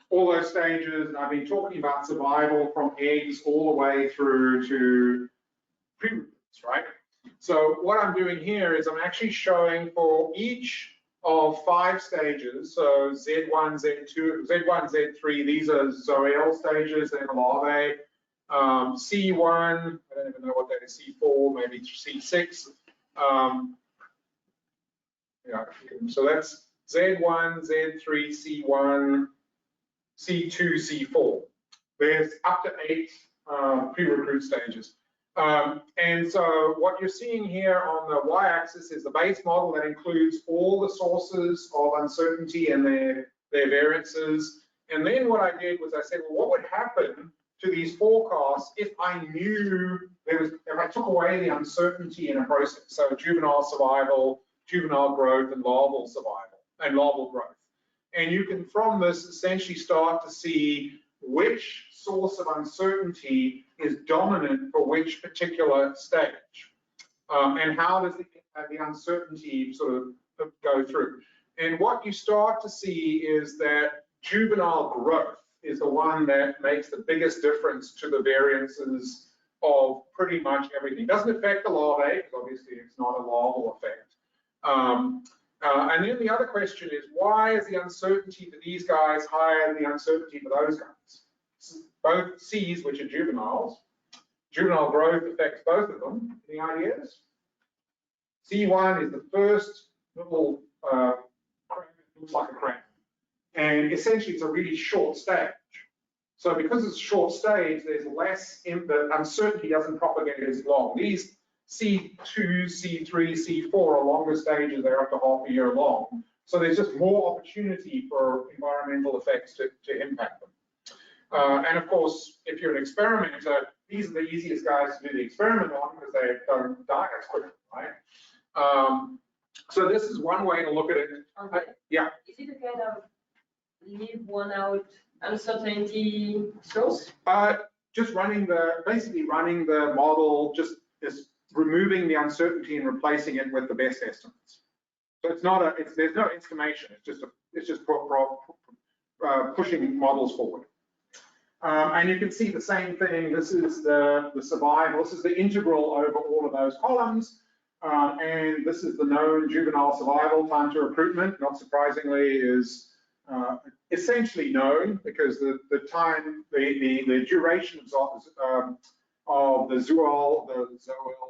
[SPEAKER 1] all those stages, and I've been talking about survival from eggs all the way through to pre-recruits, right? So what I'm doing here is I'm actually showing for each of 5 stages, so Z1, Z2, Z1, Z3, these are zoale stages, they're the larvae. C1, I don't even know what that is, C4, maybe C6. Yeah, so that's Z1, Z3, C1, C2, C4. There's up to 8 pre-recruit stages. And so what you're seeing here on the y-axis is the base model that includes all the sources of uncertainty and their variances. And then what I did was I said, well, what would happen to these forecasts if I knew if I took away the uncertainty in a process? So juvenile survival, juvenile growth, and larval survival, and larval growth. And you can, from this, essentially start to see which source of uncertainty is dominant for which particular stage. And how does the uncertainty sort of go through? And what you start to see is that juvenile growth is the one that makes the biggest difference to the variances of pretty much everything. It doesn't affect the larvae, because obviously it's not a larval effect. And then the other question is, why is the uncertainty for these guys higher than the uncertainty for those guys? Both Cs, which are juveniles, juvenile growth affects both of them. Any ideas? C1 is the first little crab that looks like a crab. And essentially it's a really short stage. So because it's a short stage, there's less, the uncertainty doesn't propagate as long. These C2, C3, C4 are longer stages, they're up to half a year long. So there's just more opportunity for environmental effects to impact them. And of course, if you're an experimenter, these are the easiest guys to do the experiment on because they don't die as quickly, right? So this is one way to look at it. Yeah.
[SPEAKER 6] Is it a kind of leave one out uncertainty source?
[SPEAKER 1] Just basically running the model, just removing the uncertainty and replacing it with the best estimates. So it's not there's no estimation. It's just pushing models forward. And you can see the same thing. This is the survival. This is the integral over all of those columns. And this is the known juvenile survival time to recruitment. Not surprisingly, is essentially known because the duration of the zoal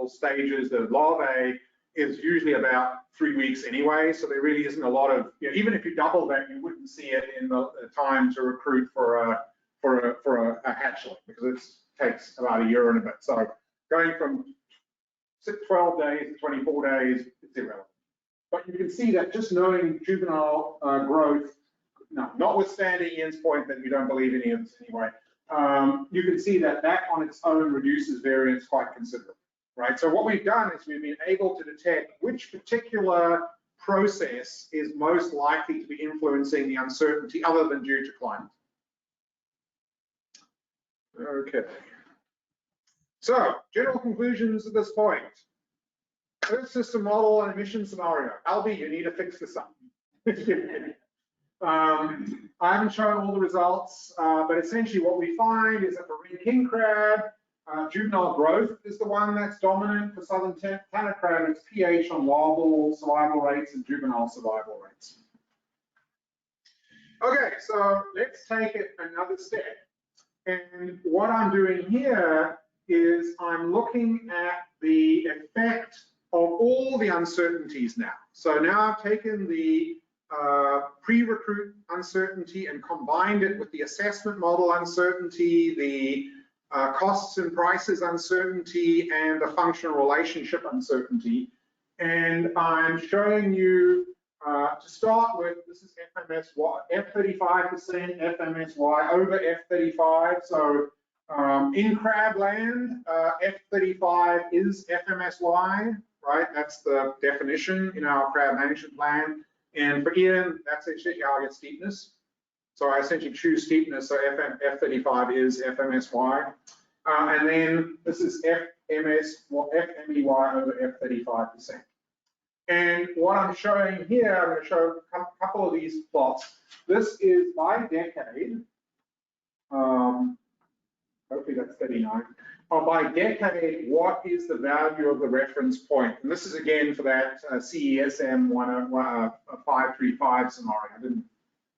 [SPEAKER 1] stages, the larvae, is usually about 3 weeks anyway. So there really isn't a lot of, even if you double that, you wouldn't see it in the time to recruit for a hatchling, because it takes about a year and a bit. So going from 12 days to 24 days, it's irrelevant. But you can see that just knowing juvenile growth, notwithstanding Ian's point that you don't believe any of this anyway, you can see that on its own reduces variance quite considerably, right? So what we've done is we've been able to detect which particular process is most likely to be influencing the uncertainty other than due to climate. Okay. So, general conclusions at this point. Earth system model and emission scenario. Albie, you need to fix this up. I haven't shown all the results, but essentially what we find is that for red king crab, juvenile growth is the one that's dominant. For southern tanner crab, it's pH on larval survival rates and juvenile survival rates. Okay, so let's take it another step. And what I'm doing here is I'm looking at the effect of all the uncertainties now. So now I've taken the pre-recruit uncertainty and combined it with the assessment model uncertainty, the costs and prices uncertainty, and the functional relationship uncertainty. And I'm showing you, to start with, this is FMSY, F35%, FMSY over F35. So in crabland, F35 is FMSY, right? That's the definition in our crab management plan. And for Ian, that's actually how I get steepness. So I essentially choose steepness, so F35 is FMSY. And then this is FMEY over F35%. And what I'm showing here, I'm going to show a couple of these plots. This is by decade. Hopefully that's 39. By decade, what is the value of the reference point? And this is again for that CESM 535 scenario.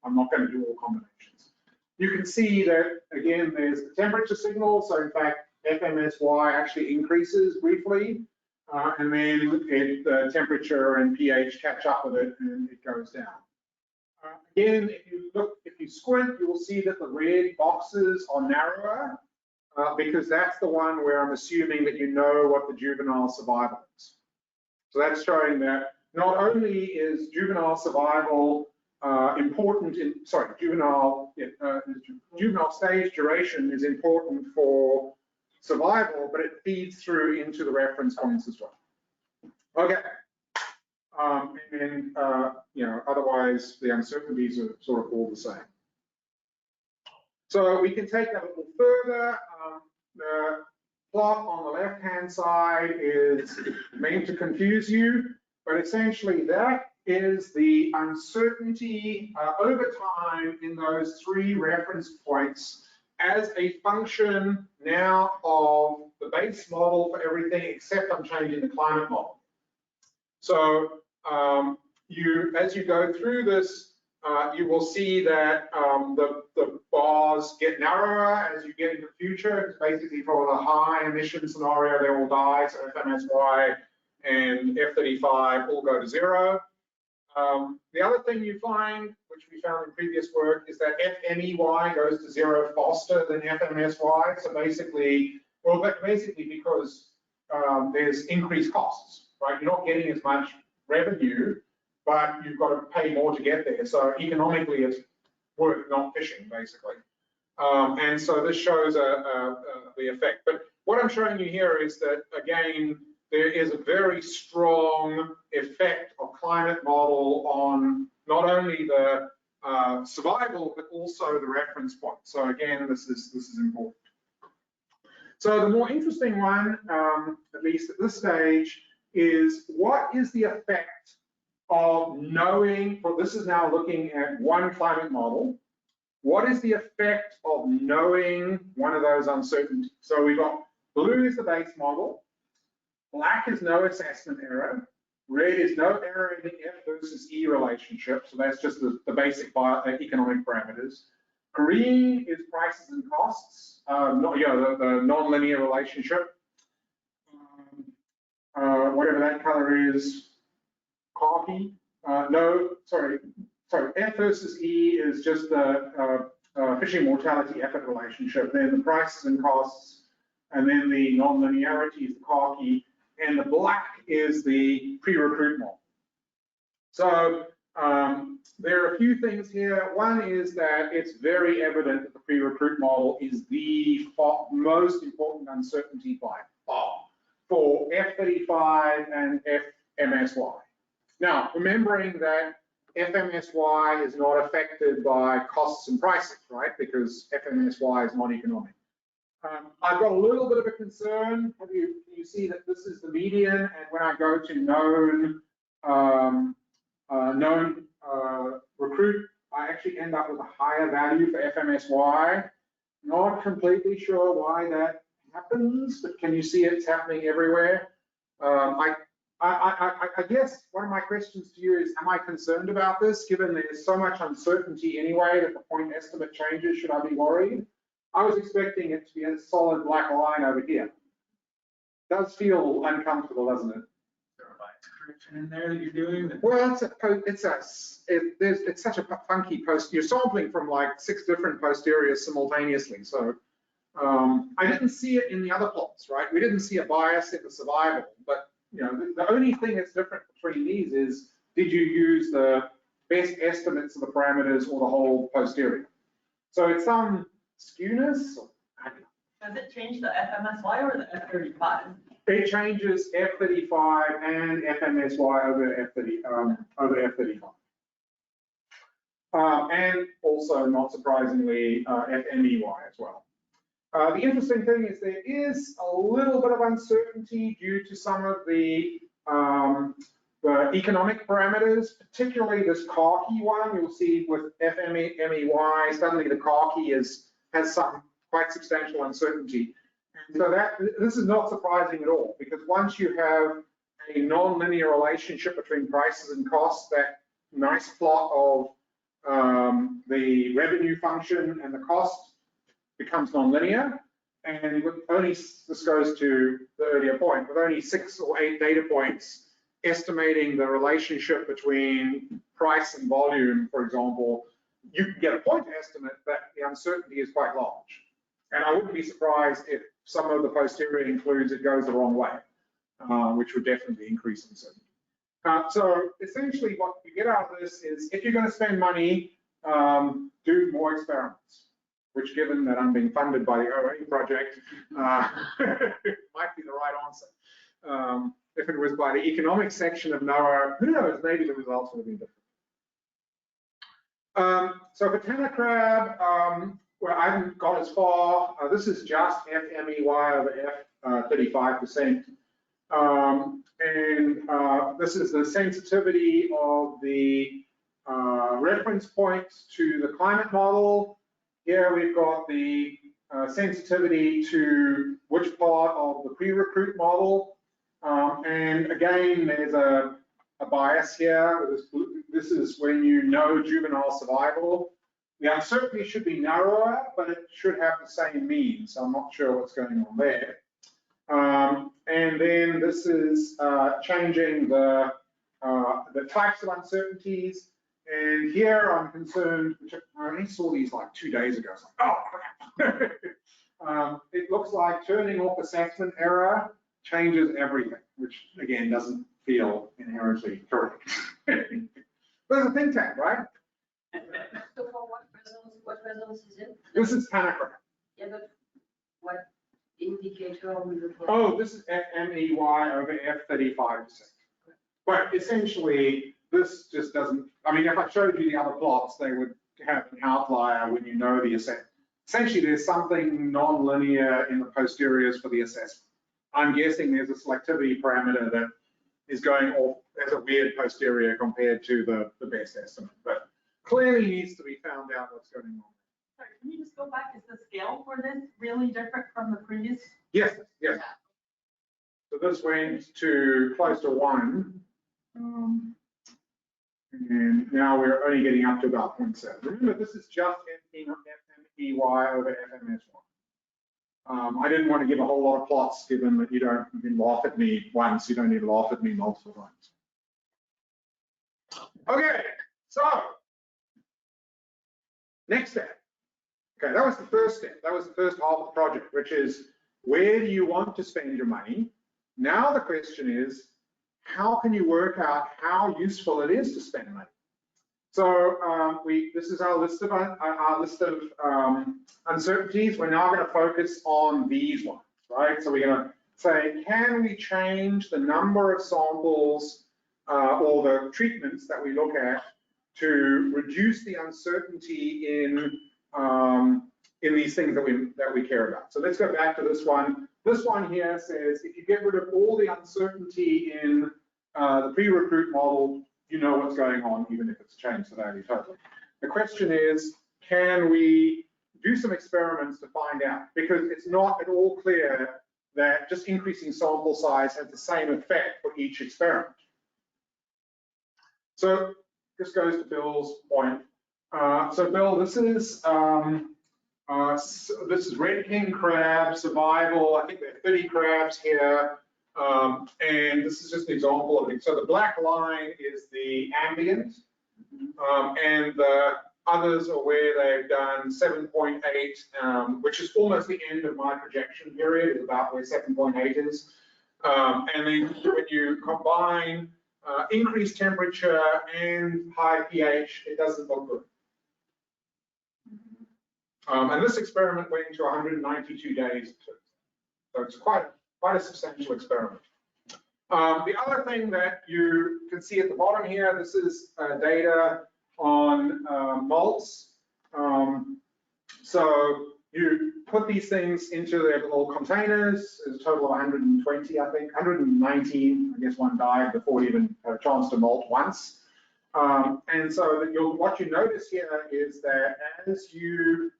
[SPEAKER 1] I'm not going to do all combinations. You can see that, again, there's the temperature signal. So in fact, FMSY actually increases briefly. And then the temperature and pH catch up with it and it goes down. Again, if you squint, you will see that the red boxes are narrower. because that's the one where I'm assuming that you know what the juvenile survival is. So that's showing that not only is juvenile survival important in, juvenile stage duration is important for survival, but it feeds through into the reference points as well. Okay. Otherwise the uncertainties are sort of all the same. So we can take that a little further. The plot on the left-hand side is meant to confuse you, but essentially that is the uncertainty over time in those 3 reference points as a function now of the base model for everything except I'm changing the climate model. So as you go through this, you will see that the bars get narrower as you get into the future. It's basically for the high emission scenario, they all die. So FMSY and F35 all go to 0. The other thing you find, which we found in previous work, is that FMEY goes to 0 faster than FMSY. So basically because there's increased costs, right? You're not getting as much revenue, but you've got to pay more to get there. So economically, it's worth not fishing, basically. And so this shows the effect. But what I'm showing you here is that, again, there is a very strong effect of climate model on not only the survival, but also the reference point. So again, this is important. So the more interesting one, at least at this stage, is what is the effect of knowing, this is now looking at one climate model, what is the effect of knowing one of those uncertainties? So we've got blue is the base model, black is no assessment error, red is no error in the F versus E relationship, so that's just the basic economic parameters. Green is prices and costs, the non-linear relationship. Whatever that color is, coffee. F versus E is just the fishing mortality effort relationship. Then the prices and costs, and then the non-linearity is the khaki, and the black is the pre-recruit model. So there are a few things here. One is that it's very evident that the pre-recruit model is the most important uncertainty by far for F35 and FMSY. Now, remembering that FMSY is not affected by costs and prices, right? Because FMSY is not economic. I've got a little bit of a concern. You see that this is the median, and when I go to known recruit, I actually end up with a higher value for FMSY. Not completely sure why that happens, but can you see it's happening everywhere? I guess one of my questions to you is, am I concerned about this, given there's so much uncertainty anyway that the point estimate changes? Should I be worried? I was expecting it to be a solid black line over here. Does feel uncomfortable, doesn't it?
[SPEAKER 8] Is there a bias correction in there that you're doing?
[SPEAKER 1] Well, it's such a funky post. You're sampling from like 6 different posteriors simultaneously, so I didn't see it in the other plots, right? We didn't see a bias in the survival, but the only thing that's different between these is, did you use the best estimates of the parameters or the whole posterior? So it's some skewness.
[SPEAKER 4] Does it change the FMSY or the F35?
[SPEAKER 1] It changes F35 and FMSY over F35. And also, not surprisingly, FMEY as well. The interesting thing is there is a little bit of uncertainty due to some of the economic parameters, particularly this khaki one. You'll see with FMEY, suddenly the khaki has some quite substantial uncertainty. And so this is not surprising at all, because once you have a non-linear relationship between prices and costs, that nice plot of the revenue function and the cost becomes non-linear, and with only, this goes to the earlier point, with only 6 or 8 data points estimating the relationship between price and volume, for example, you can get a point estimate, but the uncertainty is quite large. And I wouldn't be surprised if some of the posterior includes it goes the wrong way, which would definitely increase uncertainty. So essentially what you get out of this is if you're going to spend money, do more experiments, which given that I'm being funded by the OA project, might be the right answer. If it was by the economics section of NOAA, who knows, maybe the results would have been different. So for Tanner crab, well, I haven't got as far. This is just FMEY over F, 35%. And this is the sensitivity of the reference points to the climate model. Here we've got the sensitivity to which part of the pre-recruit model. And again, there's a bias here. This is when you know juvenile survival. The uncertainty should be narrower, but it should have the same mean. So I'm not sure what's going on there. And then this is changing the types of uncertainties. And here I'm concerned, which I only saw these like 2 days ago. So, oh crap. It looks like turning off assessment error changes everything, which again doesn't feel inherently correct. There's a think tank, right?
[SPEAKER 6] So for what results is it?
[SPEAKER 1] This is Tanner crab.
[SPEAKER 6] Yeah, but what indicator are we looking at?
[SPEAKER 1] Oh, this is FMEY over F35%. But essentially, this just doesn't, I mean, if I showed you the other plots, they would have an outlier when you know the assessment. Essentially, there's something non-linear in the posteriors for the assessment. I'm guessing there's a selectivity parameter that is going off as a weird posterior compared to the best estimate. But clearly needs to be found out what's going on.
[SPEAKER 4] Sorry, can you just go back? Is the scale for this really different from the previous?
[SPEAKER 1] Yes, yes. So this went to close to 1. And now we're only getting up to about 0.7. Remember, this is just FMEY over FMS1. I didn't want to give a whole lot of plots, given that you can laugh at me once, you don't need to laugh at me multiple times. Okay, so next step. Okay, that was the first step. That was the first half of the project, which is where do you want to spend your money? Now the question is, how can you work out how useful it is to spend money? So this is our list of uncertainties. We're now going to focus on these ones, right? So we're going to say, can we change the number of samples or the treatments that we look at to reduce the uncertainty in these things that we care about? So let's go back to this one. This one here says, if you get rid of all the uncertainty in the pre-recruit model, you know what's going on, even if it's changed the value totally. The question is, can we do some experiments to find out? Because it's not at all clear that just increasing sample size has the same effect for each experiment. So this goes to Bill's point. So Bill, this is red king crab survival. I think there are 30 crabs here. And this is just an example of it. So the black line is the ambient, and the others are where they've done 7.8, which is almost the end of my projection period, is about where 7.8 is. And then when you combine increased temperature and high pH, it doesn't look good. And this experiment went to 192 days. So it's quite a substantial experiment. The other thing that you can see at the bottom here, this is data on malts. So you put these things into their little containers. There's a total of 120, I think, 119. I guess one died before he even had a chance to malt once. And so that what you notice here is that as you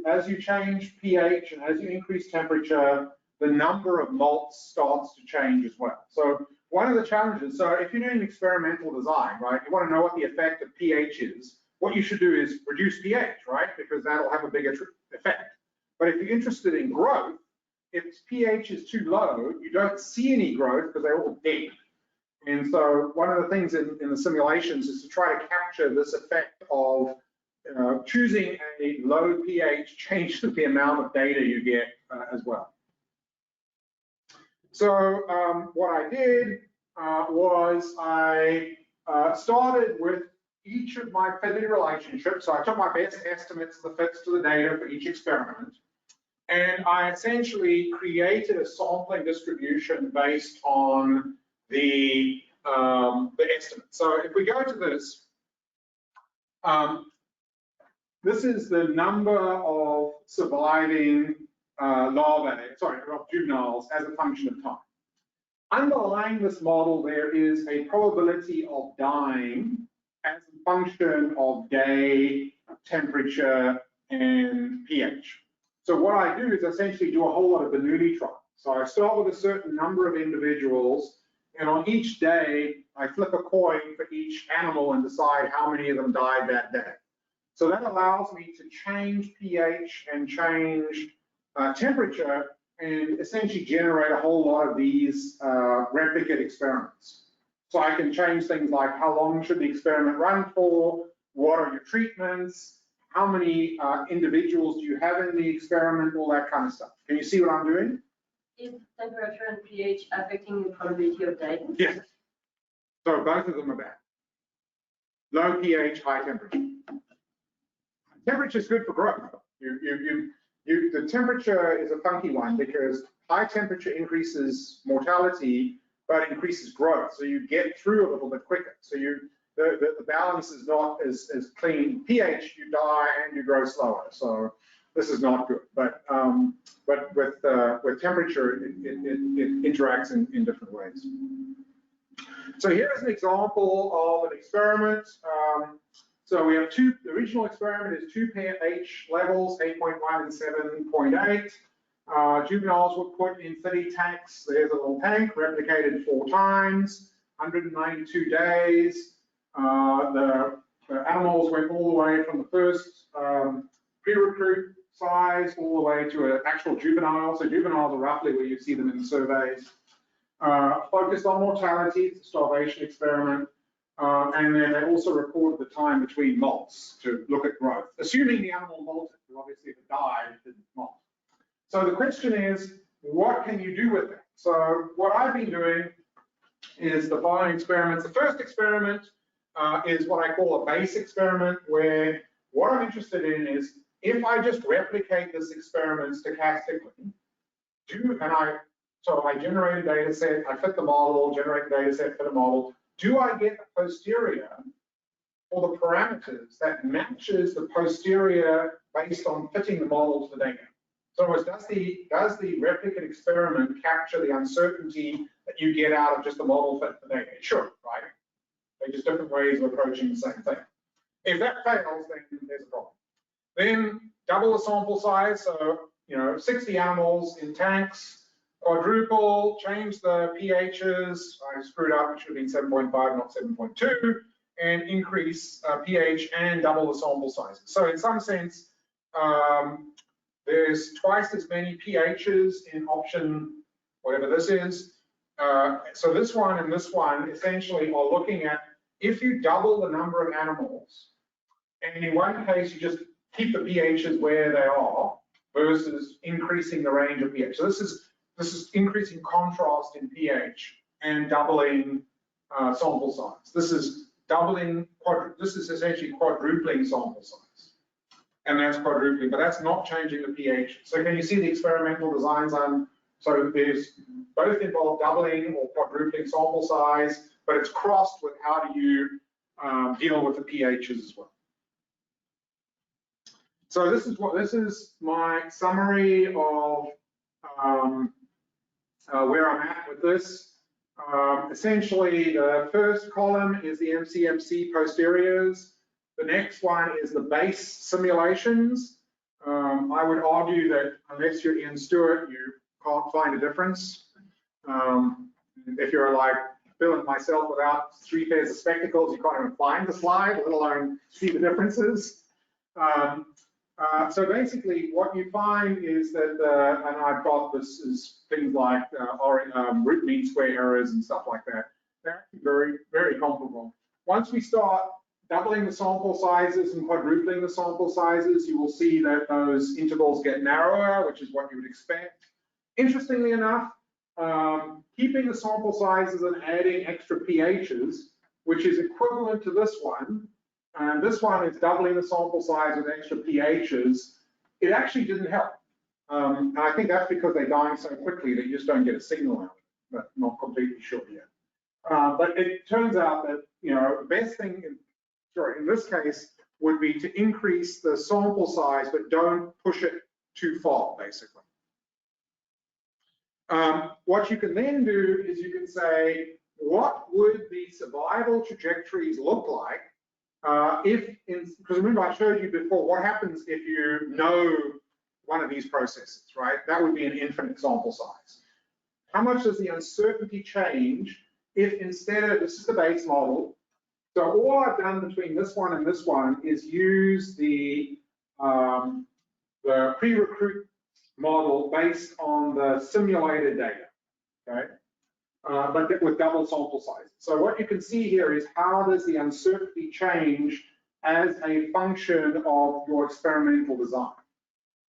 [SPEAKER 1] as you change pH and as you increase temperature, the number of malts starts to change as well. So one of the challenges, so if you're doing experimental design, right, you want to know what the effect of pH is. What you should do is reduce pH, right, because that'll have a bigger effect. But if you're interested in growth, if pH is too low, you don't see any growth because they're all dead. And so one of the things in the simulations is to try to capture this effect of choosing a low pH changes the amount of data you get as well. So what I did was I started with each of my fitting relationships. So I took my best estimates of the fits to the data for each experiment, and I essentially created a sampling distribution based on the estimate. So if we go to this, this is the number of surviving of juveniles as a function of time. Underlying this model, there is a probability of dying as a function of day, temperature, and pH. So what I do is essentially do a whole lot of Bernoulli trials. So I start with a certain number of individuals, and on each day, I flip a coin for each animal and decide how many of them died that day. So that allows me to change pH and change temperature and essentially generate a whole lot of these replicate experiments. So I can change things like how long should the experiment run for, what are your treatments, how many individuals do you have in the experiment, all that kind of stuff. Can you see what I'm doing?
[SPEAKER 6] Is temperature and pH affecting the probability of dying?
[SPEAKER 1] Yes. So both of them are bad. Low pH, high temperature. Temperature is good for growth. The temperature is a funky one because high temperature increases mortality, but increases growth. So you get through a little bit quicker. So the balance is not as clean. pH, you die and you grow slower. So this is not good. But with temperature, it interacts in different ways. So here's an example of an experiment. So we have the original experiment is 2 pH levels, 8.1 and 7.8. Juveniles were put in 30 tanks. There's a little tank, replicated 4 times, 192 days. The animals went all the way from the first pre-recruit size all the way to an actual juvenile. So juveniles are roughly where you see them in the surveys. Focused on mortality, it's a starvation experiment. And then they also recorded the time between molts to look at growth, assuming the animal molted, because obviously if it died, it didn't molt. So the question is, what can you do with it? So what I've been doing is the following experiments. The first experiment is what I call a base experiment, where what I'm interested in is if I just replicate this experiment stochastically, so I generate a data set, I fit the model, generate the data set, fit a model. Do I get a posterior for the parameters that matches the posterior based on fitting the model to the data? So in other words, does the replicate experiment capture the uncertainty that you get out of just the model fit to the data? It should, right? They're just different ways of approaching the same thing. If that fails, then there's a problem. Then double the sample size, so 60 animals in tanks. Quadruple, change the pHs, I screwed up, it should have been 7.5, not 7.2, and increase pH and double the sample sizes. So in some sense, there's twice as many pHs in option, whatever this is. So this one and this one essentially are looking at if you double the number of animals, and in one case you just keep the pHs where they are versus increasing the range of pH. So this is increasing contrast in pH and doubling sample size. This is essentially quadrupling sample size. And that's quadrupling, but that's not changing the pH. So can you see the experimental designs on? So there's both involve doubling or quadrupling sample size, but it's crossed with how do you deal with the pHs as well. So this is my summary of where I'm at with this. Essentially, the first column is the MCMC posteriors. The next one is the base simulations. I would argue that unless you're Ian Stewart, you can't find a difference. If you're like Bill and myself without 3 pairs of spectacles, you can't even find the slide, let alone see the differences. So basically what you find is that, and I've got this is things like root mean square errors and stuff like that. They're actually very, very comparable. Once we start doubling the sample sizes and quadrupling the sample sizes, you will see that those intervals get narrower, which is what you would expect. Interestingly enough, keeping the sample sizes and adding extra pHs, which is equivalent to this one, and this one is doubling the sample size with extra pHs, it actually didn't help. And I think that's because they're dying so quickly that you just don't get a signal out, but not completely sure yet. But it turns out that, the best thing, in this case, would be to increase the sample size, but don't push it too far, basically. What you can then do is you can say, what would the survival trajectories look like because remember I showed you before, what happens if you know one of these processes, right? That would be an infinite sample size. How much does the uncertainty change if instead of, this is the base model, so all I've done between this one and this one is use the pre-recruit model based on the simulated data, okay? But with double sample size. So what you can see here is how does the uncertainty change as a function of your experimental design.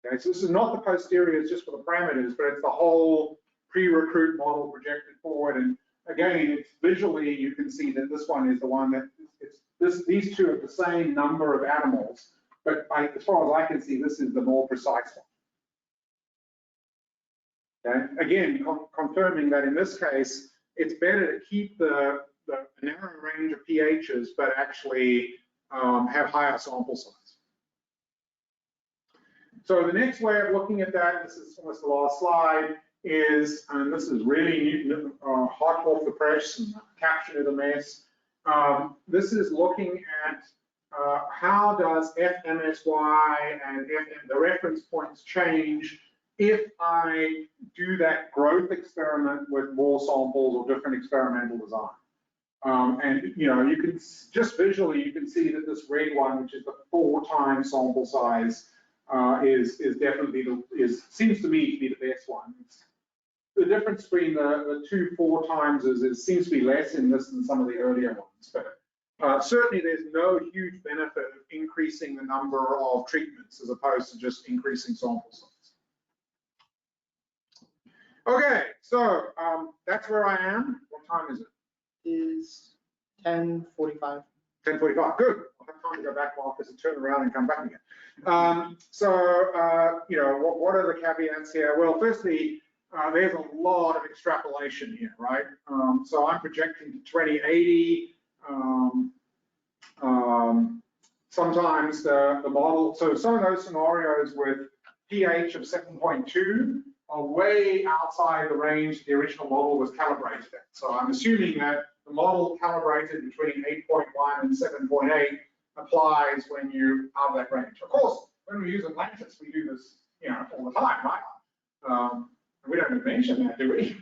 [SPEAKER 1] Okay, so this is not the posteriors just for the parameters, but it's the whole pre-recruit model projected forward. And again, it's visually, you can see that this one is the one that these two are the same number of animals, but as far as I can see, this is the more precise one. Okay, again, confirming that in this case, it's better to keep the narrow range of pHs, but actually have higher sample size. So the next way of looking at that, this is almost the last slide, is, and this is really hot off the press and captured a mess. This is looking at how does FMSY and the reference points change if I do that growth experiment with more samples or different experimental design. And you can just visually, you can see that this red one, which is the 4 times sample size, is definitely seems to me to be the best one. The difference between the 2 4 times seems to be less in this than some of the earlier ones, but certainly there's no huge benefit of increasing the number of treatments as opposed to just increasing sample size. Okay, so that's where I am. What time is it?
[SPEAKER 2] Is 10:45.
[SPEAKER 1] 10:45, good. I'll have time to go back while I have to turn around and come back again. What are the caveats here? Well, firstly, there's a lot of extrapolation here, right? So I'm projecting to 2080. Sometimes the model, so some of those scenarios with pH of 7.2 are way outside the range the original model was calibrated at. So I'm assuming that the model calibrated between 8.1 and 7.8 applies when you are that range. Of course, when we use Atlantis, we do this, all the time, right? We don't even mention that, do we?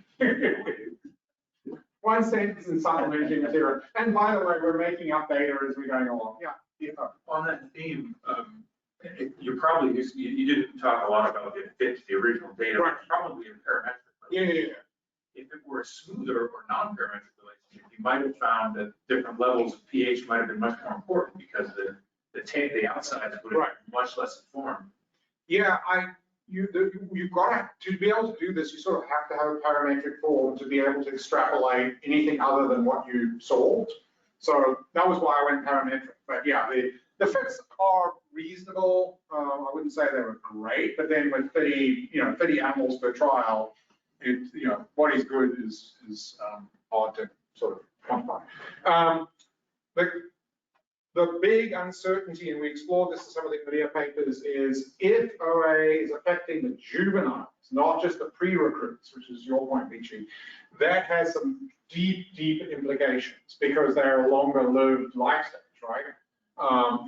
[SPEAKER 1] One sentence in supplementary material. And by the way, we're making up data as we're going along. Yeah.
[SPEAKER 8] On that theme, you probably you didn't talk a lot about the fit to the original data,
[SPEAKER 1] right.
[SPEAKER 8] Probably in parametric.
[SPEAKER 1] Yeah.
[SPEAKER 8] If it were a smoother or non-parametric relationship, you might have found that different levels of pH might have been much more important because the outsides would have been much less informed.
[SPEAKER 1] Yeah, you've got to be able to do this. You sort of have to have a parametric form to be able to extrapolate anything other than what you solved. So that was why I went parametric. But yeah, the fits are reasonable. I wouldn't say they were great, but then with 30 animals per trial, what is good is hard to sort of quantify. The big uncertainty, and we explored this in some of the earlier papers, is if OA is affecting the juveniles, not just the pre-recruits, which is your point, Vici, that has some deep implications because they're a longer lived life stage, right?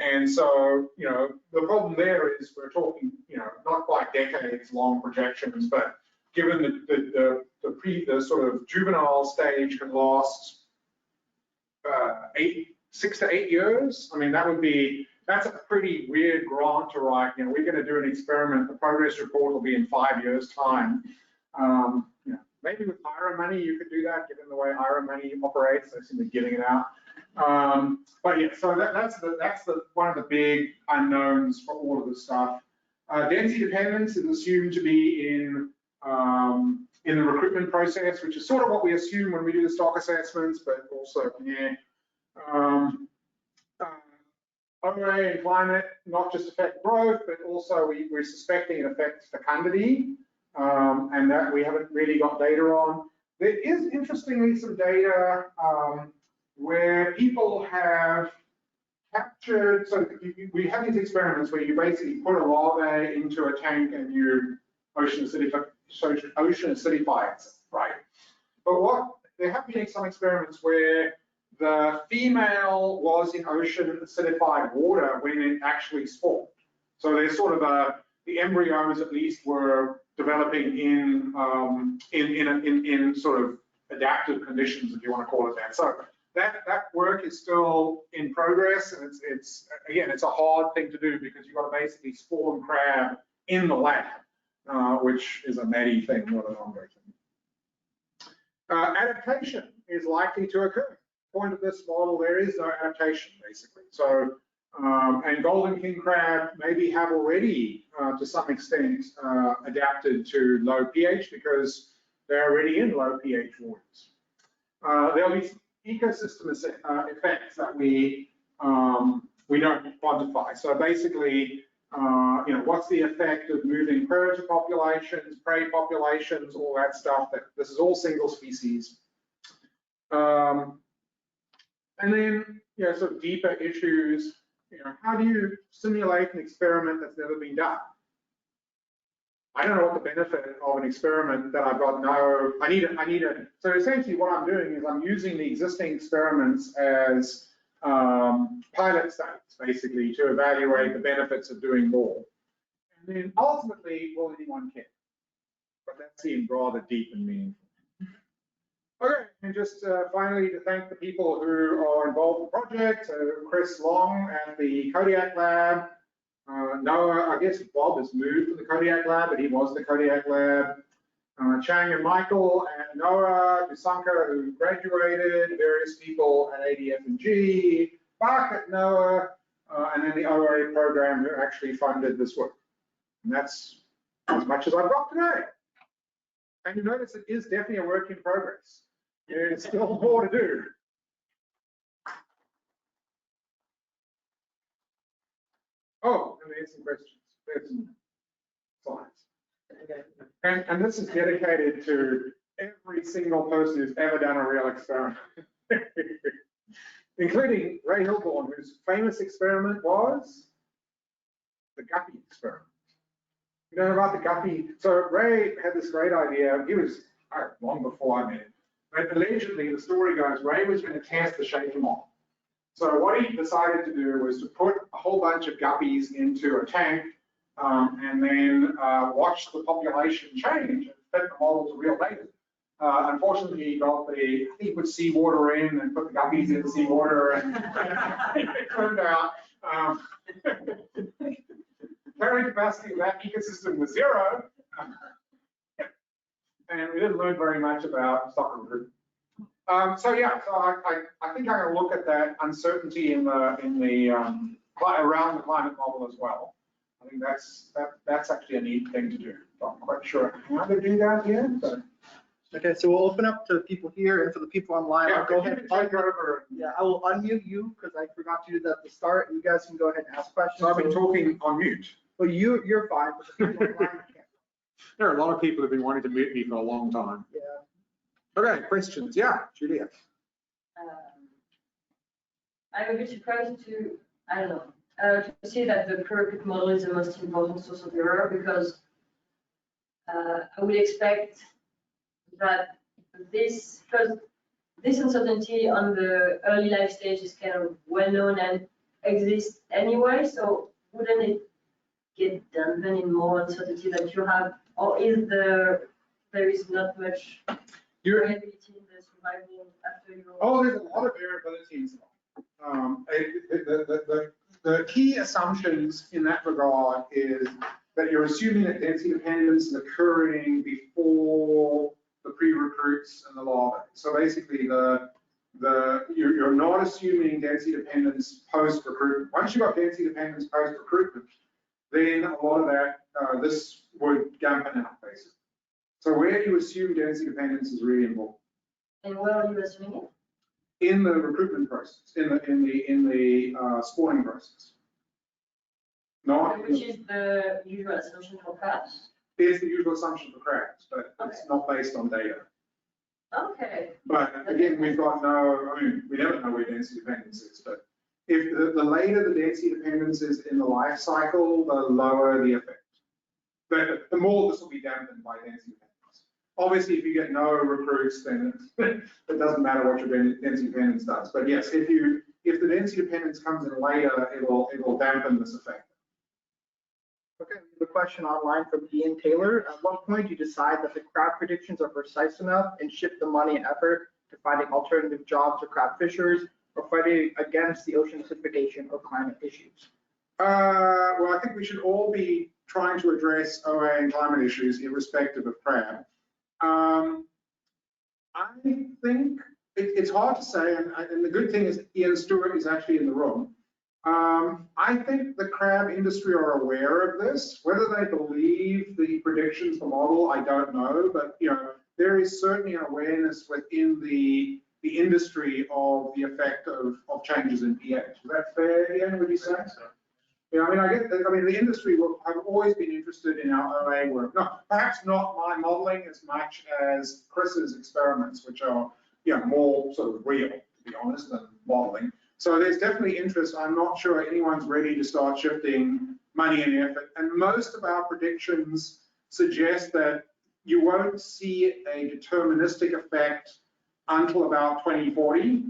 [SPEAKER 1] And so, the problem there is we're talking, not quite decades long projections, but given the sort of juvenile stage can last 6 to 8 years. I mean, that's a pretty weird grant to write. We're going to do an experiment. The progress report will be in 5 years' time. Maybe with IRA money, you could do that, given the way IRA money operates, they seem to be giving it out. But yeah, so that's one of the big unknowns for all of this stuff. Density dependence is assumed to be in the recruitment process, which is sort of what we assume when we do the stock assessments, but also, yeah. OA and climate not just affect growth, but also we're suspecting it affects fecundity, and that we haven't really got data on. There is interestingly some data where people have captured, so we have these experiments where you basically put a larvae into a tank and you ocean acidify it, right? But there have been some experiments where the female was in ocean acidified water when it actually spawned. So there's sort of the embryos at least were developing in sort of adaptive conditions, if you want to call it that. So that work is still in progress, and it's again, it's a hard thing to do because you've got to basically spawn crab in the lab, which is a messy thing, not an ongoing thing. Adaptation is likely to occur. Point of this model, there is no adaptation basically. So, and golden king crab maybe have already, to some extent, adapted to low pH because they're already in low pH waters. There'll be ecosystem effects that we don't quantify. So basically, what's the effect of moving predator populations, prey populations, all that stuff. This is all single species. And then, sort of deeper issues, how do you simulate an experiment that's never been done? I don't know what the benefit of an experiment that I've got so essentially what I'm doing is I'm using the existing experiments as pilot studies, basically, to evaluate the benefits of doing more. And then ultimately, will anyone care? But that seemed rather deep and meaningful. Okay, and just finally to thank the people who are involved in the project, Chris Long at the Kodiak Lab, Noah, I guess Bob has moved to the Kodiak Lab, but he was the Kodiak Lab, Chang and Michael and Noah, Dusanka, who graduated, various people at ADF&G, Bach at Noah, and then the ORA program who actually funded this work. And that's as much as I've got today. And you notice it is definitely a work in progress. There's still more to do. Oh, and there's some questions. There's some slides. And this is dedicated to every single person who's ever done a real experiment, including Ray Hilborn, whose famous experiment was the guppy experiment. You know about the guppy? So Ray had this great idea. He was long before I met him. But allegedly, the story goes, Ray was going to test the shaker model. So what he decided to do was to put a whole bunch of guppies into a tank and then watch the population change and fit the model to real data. Unfortunately, he got I think he put seawater in and put the guppies in the seawater, and it turned out carrying capacity of that ecosystem was 0. And we didn't learn very much about stock recruitment. So yeah, so I think I'm going to look at that uncertainty in the around the climate model as well. I think that's actually a neat thing to do. Not quite sure how to do that yet, but.
[SPEAKER 2] Okay, so we'll open up to people here, and for the people online,
[SPEAKER 1] Yeah,
[SPEAKER 2] I'll go ahead and
[SPEAKER 1] take over.
[SPEAKER 2] Yeah, I will unmute you because I forgot to do that at the start. You guys can go ahead and ask questions.
[SPEAKER 1] So I've been talking on mute.
[SPEAKER 2] Well, you're fine, but the people online can't.
[SPEAKER 1] There are a lot of people who've been wanting to mute me for a long time.
[SPEAKER 2] Yeah.
[SPEAKER 1] Okay, questions? Yeah, Julia.
[SPEAKER 6] I'm a bit surprised to, I don't know, to see that the per-pit model is the most important source of error, because I would expect that this uncertainty on the early life stage is kind of well known and exists anyway, so wouldn't it get dampened in more uncertainty that you have, or there is not much variability in the survival after you?
[SPEAKER 1] Oh, there's a lot of variability. The key assumptions in that regard is that you're assuming that density dependence is occurring before the pre-recruits and the larvae. So basically you're not assuming density dependence post-recruitment. Once you've got density dependence post-recruitment, then a lot of that, this would dampen out basically. So where you assume density dependence is really important.
[SPEAKER 6] And where are you assuming it?
[SPEAKER 1] In the recruitment process, in the spawning process. Not,
[SPEAKER 6] Which is the usual assumption for crabs?
[SPEAKER 1] it's the usual assumption for crabs, but it's not based on data.
[SPEAKER 6] Okay.
[SPEAKER 1] But again, we've got no, I mean, we never know where density dependence is, but if the later the density dependence is in the life cycle, the lower the effect. But the more this will be dampened by density dependence. Obviously, if you get no recruits, then it doesn't matter what your density dependence does. But yes, if the density dependence comes in later, it'll dampen this effect.
[SPEAKER 2] Okay, we have a question online from Ian Taylor. At what point do you decide that the crab predictions are precise enough and shift the money and effort to finding alternative jobs for crab fishers or fighting against the ocean acidification or climate issues?
[SPEAKER 1] Well, I think we should all be trying to address OA and climate issues irrespective of crab. I think it's hard to say, and the good thing is Ian Stewart is actually in the room. I think the crab industry are aware of this. Whether they believe the predictions, the model, I don't know, but there is certainly an awareness within the industry of the effect of changes in pH. Is that fair, Ian, would you say? Yeah, I mean, the industry have always been interested in our OA work. No, perhaps not my modeling as much as Chris's experiments, which are, more sort of real, to be honest, than modeling. So there's definitely interest. I'm not sure anyone's ready to start shifting money and effort. And most of our predictions suggest that you won't see a deterministic effect until about 2040.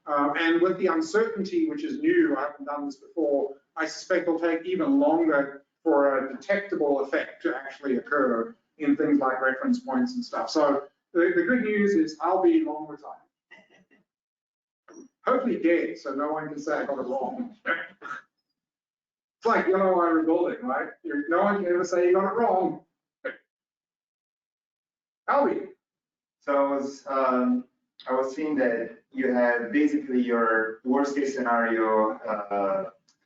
[SPEAKER 1] And with the uncertainty, which is new, I haven't done this before, I suspect it'll take even longer for a detectable effect to actually occur in things like reference points and stuff. So the good news is I'll be long retired. Hopefully dead, so no one can say I got it wrong. It's like yellow eye rebuilding, right? No one can ever say you got it wrong. Albie.
[SPEAKER 9] So I was seeing that you have basically your worst case scenario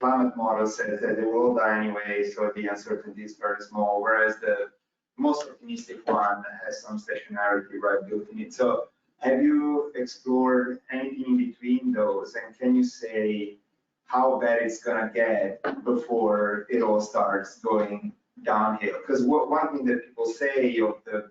[SPEAKER 9] climate model says that they will all die anyway, so the uncertainty is very small, whereas the most optimistic one has some stationarity right built in it. So have you explored anything in between those, and can you say how bad it's gonna get before it all starts going downhill? Because one thing that people say of the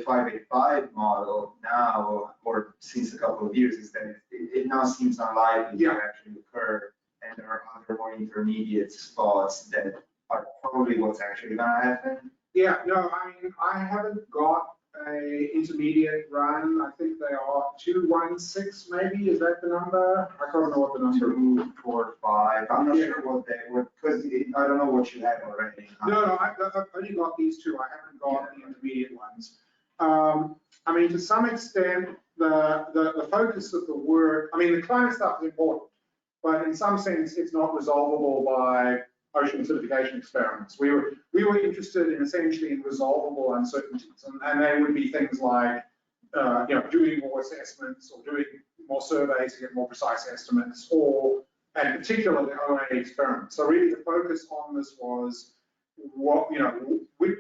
[SPEAKER 9] 585 model now, or since a couple of years, is that it now seems unlikely to actually occur, and there are other more intermediate spots that are probably what's actually gonna happen.
[SPEAKER 1] Yeah, no, I mean, I haven't got a intermediate run. I think they are 216 maybe, is that the number? I don't know what the number is.
[SPEAKER 9] 2, 4, 5. I'm not sure what they were, because I don't know what you have already.
[SPEAKER 1] No, I've only got these two. I haven't got the intermediate ones. I mean, to some extent, the focus of the work, I mean, the climate stuff is important, but in some sense, it's not resolvable by ocean acidification experiments. We were interested in essentially in resolvable uncertainties, and they would be things like, doing more assessments or doing more surveys to get more precise estimates, or, and particularly the OA experiments. So really the focus on this was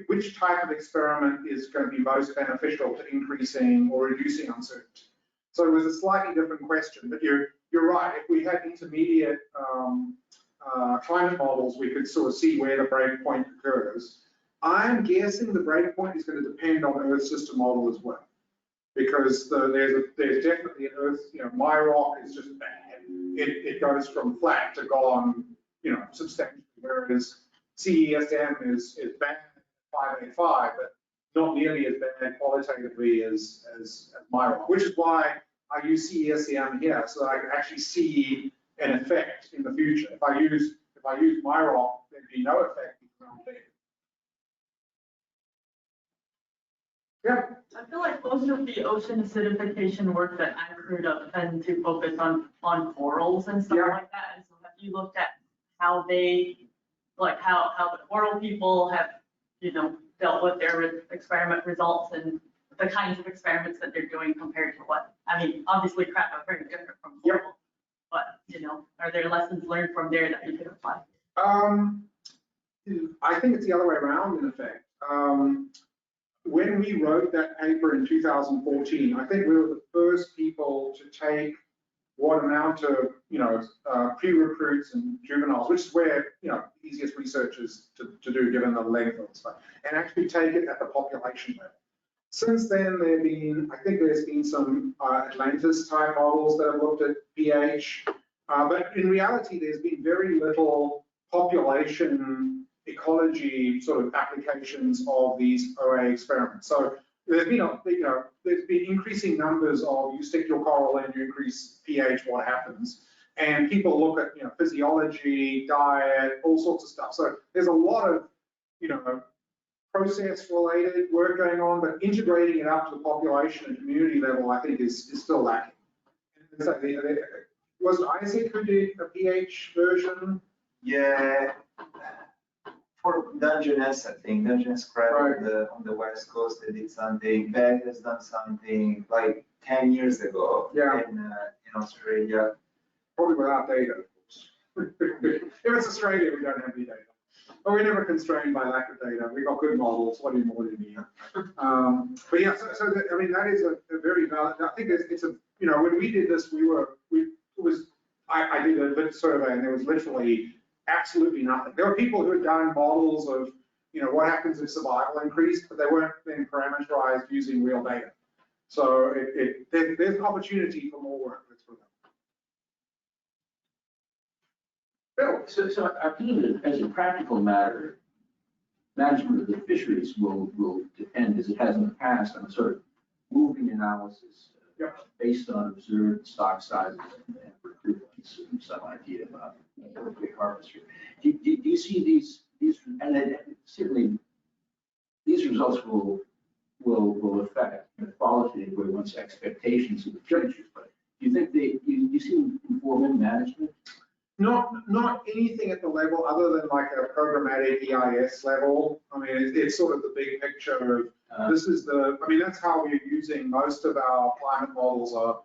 [SPEAKER 1] which type of experiment is going to be most beneficial to increasing or reducing uncertainty. So it was a slightly different question, but you're right. If we had intermediate climate models, we could sort of see where the breakpoint occurs. I'm guessing the breakpoint is going to depend on the Earth system model as well, because there's definitely an Earth, my rock is just bad. It goes from flat to gone, substantially, whereas CESM is bad at 585, but not nearly as bad qualitatively as my rock, which is why I use CESM here, so I can actually see an effect in the future. If I use my rock, there'd be no effect. Yeah.
[SPEAKER 4] I feel like most of the ocean acidification work that I've heard of tend to focus on corals and stuff like that. And so have you looked at how they, like how the coral people have, dealt with their experiment results and the kinds of experiments that they're doing compared to what, I mean, obviously crab are very different from coral. But, are there lessons learned from there that you could apply?
[SPEAKER 1] I think it's the other way around in effect. When we wrote that paper in 2014, I think we were the first people to take what amount of, pre-recruits and juveniles, which is where, the easiest research is to do given the length of stuff, and actually take it at the population level. Since then, I think there's been some Atlantis type models that have looked at pH, but in reality, there's been very little population ecology sort of applications of these OA experiments. So there's been increasing numbers of you stick your coral in, you increase pH, what happens? And people look at physiology, diet, all sorts of stuff. So there's a lot of process-related work going on, but integrating it up to the population and community level, I think, is still lacking. Was Isaac who did a pH version?
[SPEAKER 9] Yeah, for Dungeness, I think Dungeness crab on the west coast, they did something. Beck has done something like 10 years ago in Australia.
[SPEAKER 1] Probably without data, of course. If it's Australia, we don't have any data. But we're never constrained by lack of data. We've got good models. What do you more do you need? But yeah, I mean, that is a very valid. I think it's a when we did this, I did a lit survey, and there was literally absolutely nothing. There were people who had done models of what happens if survival increased, but they weren't then parameterized using real data. So there's an opportunity for more work. Let's put it that way.
[SPEAKER 10] So I believe that as a practical matter, management of the fisheries will depend, as it has in the past, on a sort of moving analysis based on observed stock sizes and recruitments and some idea about quick harvest. Do you see these and certainly these results will affect in a qualitative way one's expectations of the future, but do you think you see them informing management?
[SPEAKER 1] Not anything at the level other than like a programmatic EIS level. I mean, it's sort of the big picture of this is that's how we're using most of our climate models are,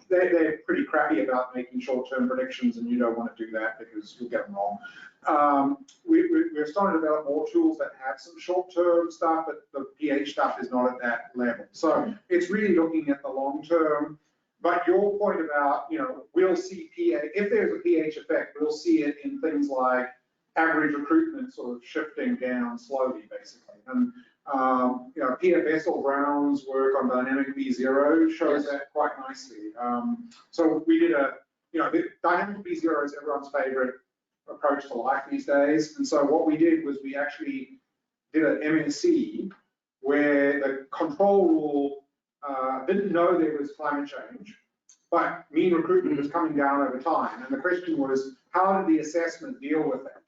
[SPEAKER 1] they're pretty crappy about making short-term predictions, and you don't want to do that because you'll get them wrong. We're starting to develop more tools that have some short-term stuff, but the pH stuff is not at that level. So it's really looking at the long-term. But your point about, we'll see pH, if there's a pH effect, we'll see it in things like average recruitment sort of shifting down slowly, basically. And, Peter Bessel-Brown's work on dynamic B0 shows that quite nicely. So we did the dynamic B0 is everyone's favorite approach to life these days. And so what we did was we actually did an MSC where the control rule didn't know there was climate change, but mean recruitment was coming down over time. And the question was, how did the assessment deal with that?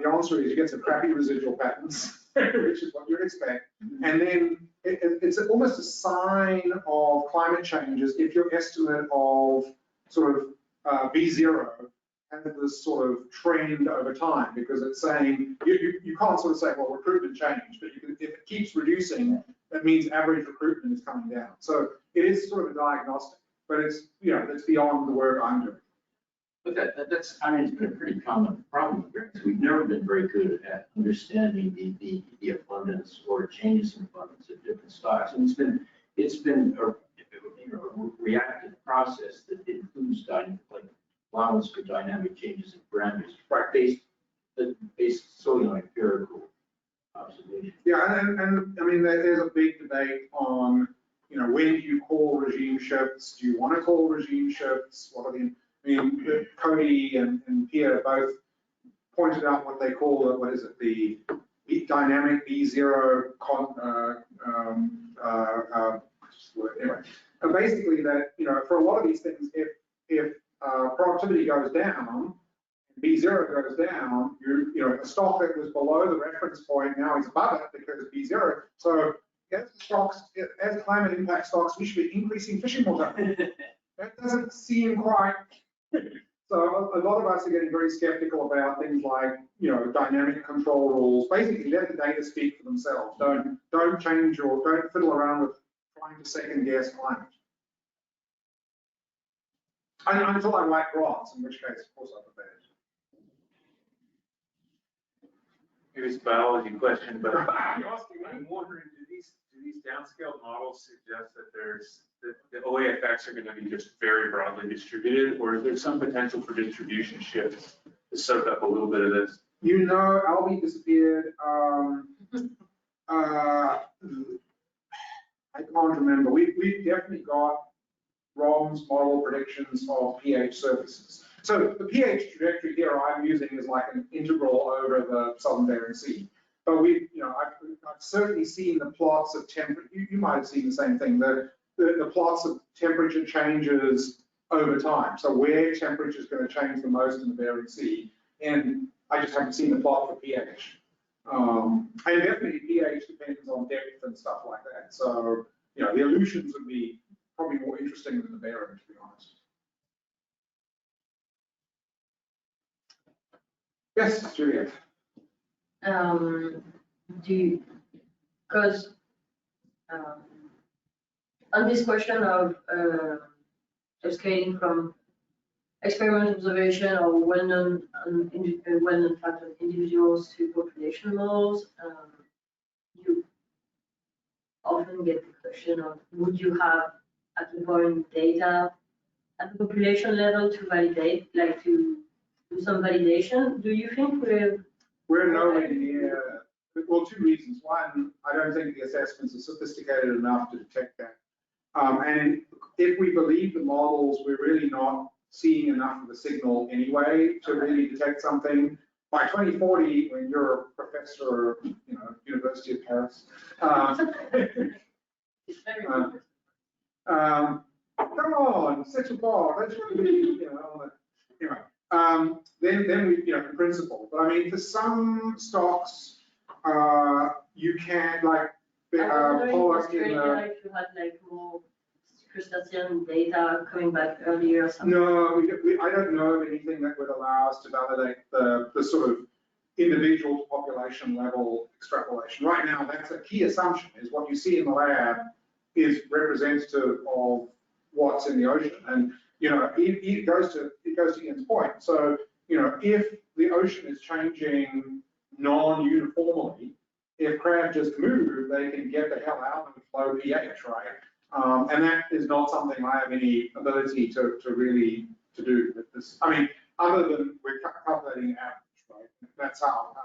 [SPEAKER 1] The answer is you get some crappy residual patterns, which is what you'd expect. And then it's almost a sign of climate changes if your estimate of sort of B0 has this sort of trend over time, because it's saying, you can't sort of say, well, recruitment changed, but if it keeps reducing, that means average recruitment is coming down. So it is sort of a diagnostic, but it's, it's beyond the work I'm doing.
[SPEAKER 10] But that's, it's been a pretty common problem here. We've never been very good at understanding the abundance or changes in abundance of different stocks. And it's been a reactive process that includes allowance for dynamic changes in parameters, based solely on empirical observation.
[SPEAKER 1] Yeah, and there's a big debate on, when do you call regime shifts? Do you want to call regime shifts? What are Cody and Pierre both pointed out what they call the dynamic B0 anyway. And basically that, for a lot of these things, if productivity goes down, B0 goes down, a stock that was below the reference point now is above it because of B0. So as climate impact stocks, we should be increasing fishing mortality. That doesn't seem quite. So a lot of us are getting very skeptical about things like, dynamic control rules. Basically, let the data speak for themselves. Don't change or don't fiddle around with trying to second guess climate. Until I write grants, in which case, of course, I prefer it.
[SPEAKER 8] Maybe it's a biology question, but I'm wondering, do these downscale models suggest that the OA effects are going to be just very broadly distributed, or is there some potential for distribution shifts to soak up a little bit of this?
[SPEAKER 1] Albie disappeared. I can't remember. We've definitely got ROM's model predictions of pH surfaces. So the pH trajectory here I'm using is like an integral over the southern Bering Sea. But I've certainly seen the plots of temperature. You might have seen the same thing. The plots of temperature changes over time. So where temperature is going to change the most in the Bering Sea, and I just haven't seen the plot for pH. And definitely pH depends on depth and stuff like that. So the Aleutians would be probably more interesting than the Bering, to be honest. Yes, Juliet.
[SPEAKER 6] Because on this question of scaling from experiment observation or well-known fact of individuals to population models, you often get the question of, would you have at the point data at the population level to validate, like to do some validation? Do you think
[SPEAKER 1] we're nowhere near? Well, two reasons. One, I don't think the assessments are sophisticated enough to detect that. And if we believe the models, we're really not seeing enough of a signal anyway to really detect something. By 2040, when you're a professor, University of Paris, come on, set your bar. That's really, anyway. Then we, in principle. But I mean, for some stocks, you can like pull up in the.
[SPEAKER 6] If you had like more crustacean data coming back earlier or something.
[SPEAKER 1] No, I don't know of anything that would allow us to validate the sort of individual population level extrapolation. Right now, that's a key assumption, is what you see in the lab is representative of what's in the ocean. And it goes to Ian's point. So if the ocean is changing non-uniformly, if crab just move, they can get the hell out of low pH, right? And that is not something I have any ability to really do with this. I mean, other than we're calculating average, right? That's how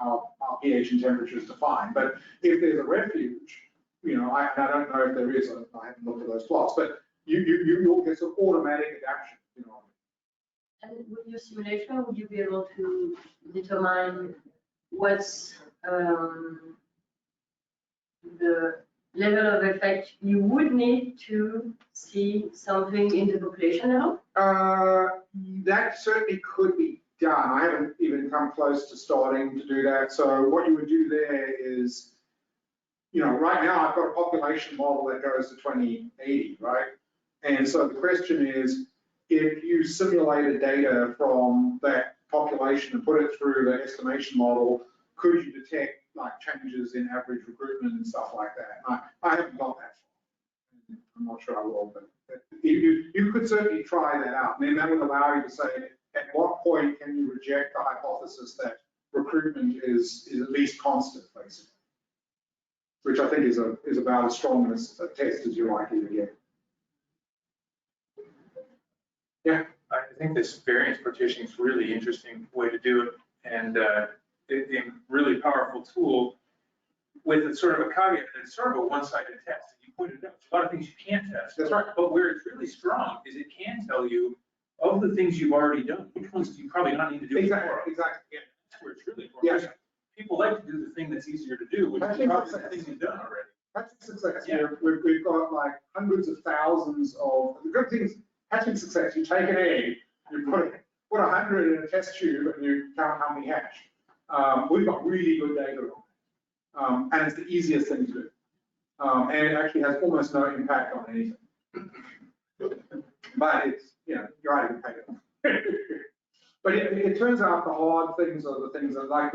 [SPEAKER 1] our pH and temperature is defined. But if there's a refuge, I don't know if there is. I haven't looked at those plots, but you'll get some automatic adaptation.
[SPEAKER 6] And with your simulation, would you be able to determine what's the level of effect you would need to see something in the population level?
[SPEAKER 1] That certainly could be done. I haven't even come close to starting to do that. So what you would do there is, right now I've got a population model that goes to 2080, right? And so the question is, if you simulated data from that population and put it through the estimation model, could you detect like changes in average recruitment and stuff like that? I haven't got that far. I'm not sure I will, but you could certainly try that out. And then that would allow you to say, at what point can you reject the hypothesis that recruitment is at least constant, basically, which I think is about as strong a test as you're likely to get. Yeah.
[SPEAKER 8] I think this variance partitioning is a really interesting way to do it, and a really powerful tool with a sort of a caveat that it's sort of a one-sided test. You pointed out, a lot of things you can't test.
[SPEAKER 1] That's right.
[SPEAKER 8] But where it's really strong is it can tell you of the things you've already done, which ones do you probably not need to do more of.
[SPEAKER 1] Exactly.
[SPEAKER 8] Yeah, that's where it's really important.
[SPEAKER 1] Yeah.
[SPEAKER 8] People like to do the thing that's easier to do, which is probably the thing you've done already.
[SPEAKER 1] Hatching success.
[SPEAKER 8] Yeah.
[SPEAKER 1] We've got like hundreds of thousands of, the good thing is hatching success, you take an egg, you put 100 in a test tube and you count how many hatch. We've got really good data on that. And it's the easiest thing to do. And it actually has almost no impact on anything. But it's, you're right, you pay it. But it turns out the hard things are the things that, like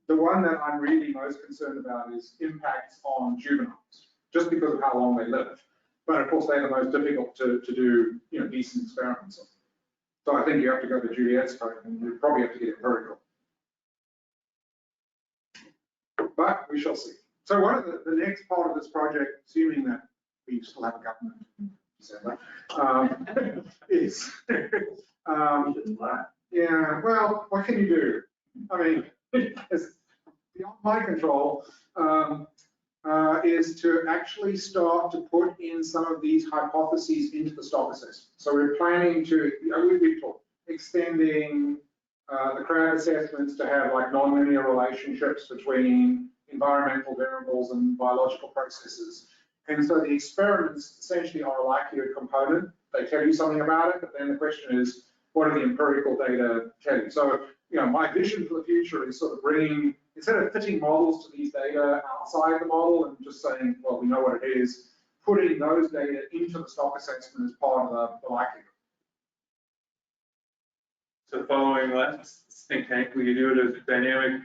[SPEAKER 1] the one that I'm really most concerned about is impacts on juveniles, just because of how long they live. But of course, they're the most difficult to do, decent experiments on. So I think you have to go to Juliet's code, and you probably have to get it vertical. But we shall see. So one of the next part of this project, assuming that we still have a government in December, is, yeah, well, what can you do? I mean, it's beyond my control, is to actually start to put in some of these hypotheses into the stock assessment. So we're planning to, we've talked, extending the crowd assessments to have like nonlinear relationships between environmental variables and biological processes. And so the experiments essentially are a likelihood component. They tell you something about it, but then the question is, what do the empirical data tell you? So, my vision for the future is sort of bringing, instead of fitting models to these data outside the model and just saying, well, we know what it is, putting those data into the stock assessment as part of the likelihood.
[SPEAKER 8] So following last think tank, will you do it as dynamic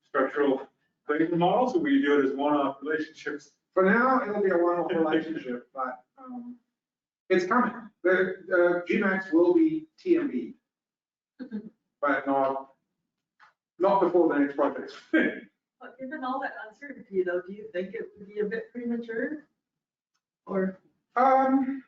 [SPEAKER 8] structural equation models, or will you do it as one-off relationships?
[SPEAKER 1] For now, it'll be a one-off relationship, but it's coming. The Gmax will be TMB, but not before the next project.
[SPEAKER 4] But given all that uncertainty though, do you think it would be a bit premature? Or?
[SPEAKER 1] I'm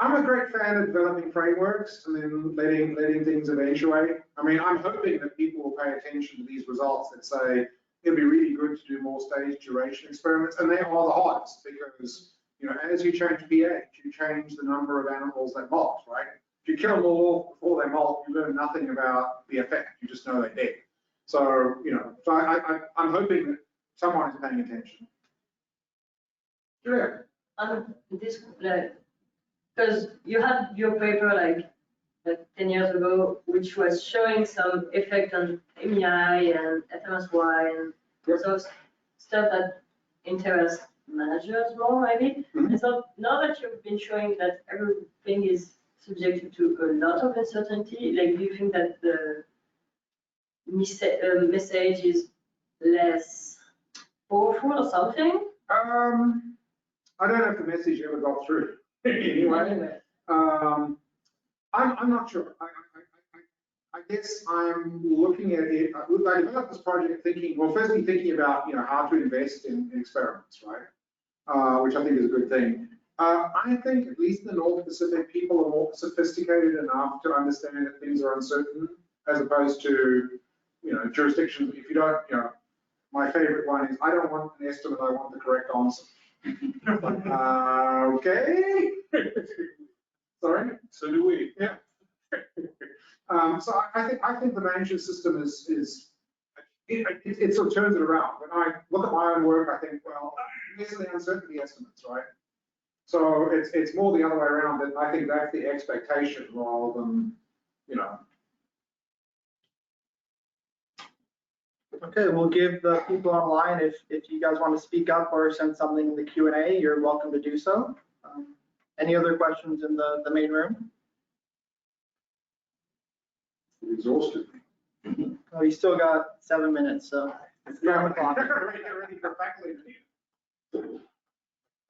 [SPEAKER 1] a great fan of developing frameworks and then letting things eventuate. I mean, I'm hoping that people will pay attention to these results that say it'd be really good to do more stage duration experiments, and they are the hardest because, as you change pH, you change the number of animals that molt, right? If you kill them all before they molt, you learn nothing about the effect. You just know they're dead. So, I'm hoping that someone is paying attention. Yeah.
[SPEAKER 6] This, because you had your paper like 10 years ago, which was showing some effect on MEI and FMSY and so stuff that interests managers more, maybe.
[SPEAKER 1] Mm-hmm.
[SPEAKER 6] And so now that you've been showing that everything is subjected to a lot of uncertainty, like, do you think that the message is less powerful or something?
[SPEAKER 1] I don't know if the message ever got through. Anyway, I'm not sure. I guess I'm looking at it. I developed this project thinking, well, firstly thinking about how to invest in experiments, right? Which I think is a good thing. I think at least in the North Pacific, people are more sophisticated enough to understand that things are uncertain, as opposed to jurisdictions. If you don't, my favorite one is I don't want an estimate, I want the correct answer. Okay. Sorry.
[SPEAKER 8] So do we.
[SPEAKER 1] Yeah. So I think the management system it sort of turns it around. When I look at my own work, I think, well, these are the uncertainty estimates, right? So it's more the other way around. That I think that's the expectation rather than,
[SPEAKER 2] Okay, we'll give the people online, if you guys want to speak up or send something in the Q&A, you're welcome to do so. Any other questions in the main room?
[SPEAKER 1] exhausted.
[SPEAKER 2] Oh, you still got 7 minutes, so.
[SPEAKER 1] Yeah, ready for faculty.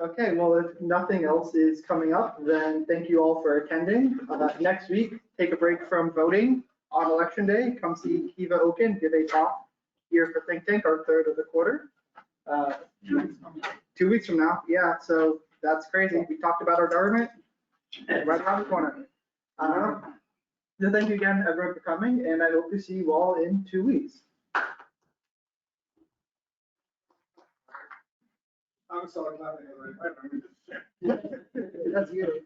[SPEAKER 2] Okay, well, if nothing else is coming up, then thank you all for attending. Next week, take a break from voting on election day. Come see Kiva Oken give a talk here for Think Tank, our third of the quarter. 2 weeks from now, yeah, so that's crazy. We talked about our government right around the corner. So thank you again, everyone, for coming, and I hope to see you all in 2 weeks.
[SPEAKER 1] I'm sorry, clapping.
[SPEAKER 2] That's you.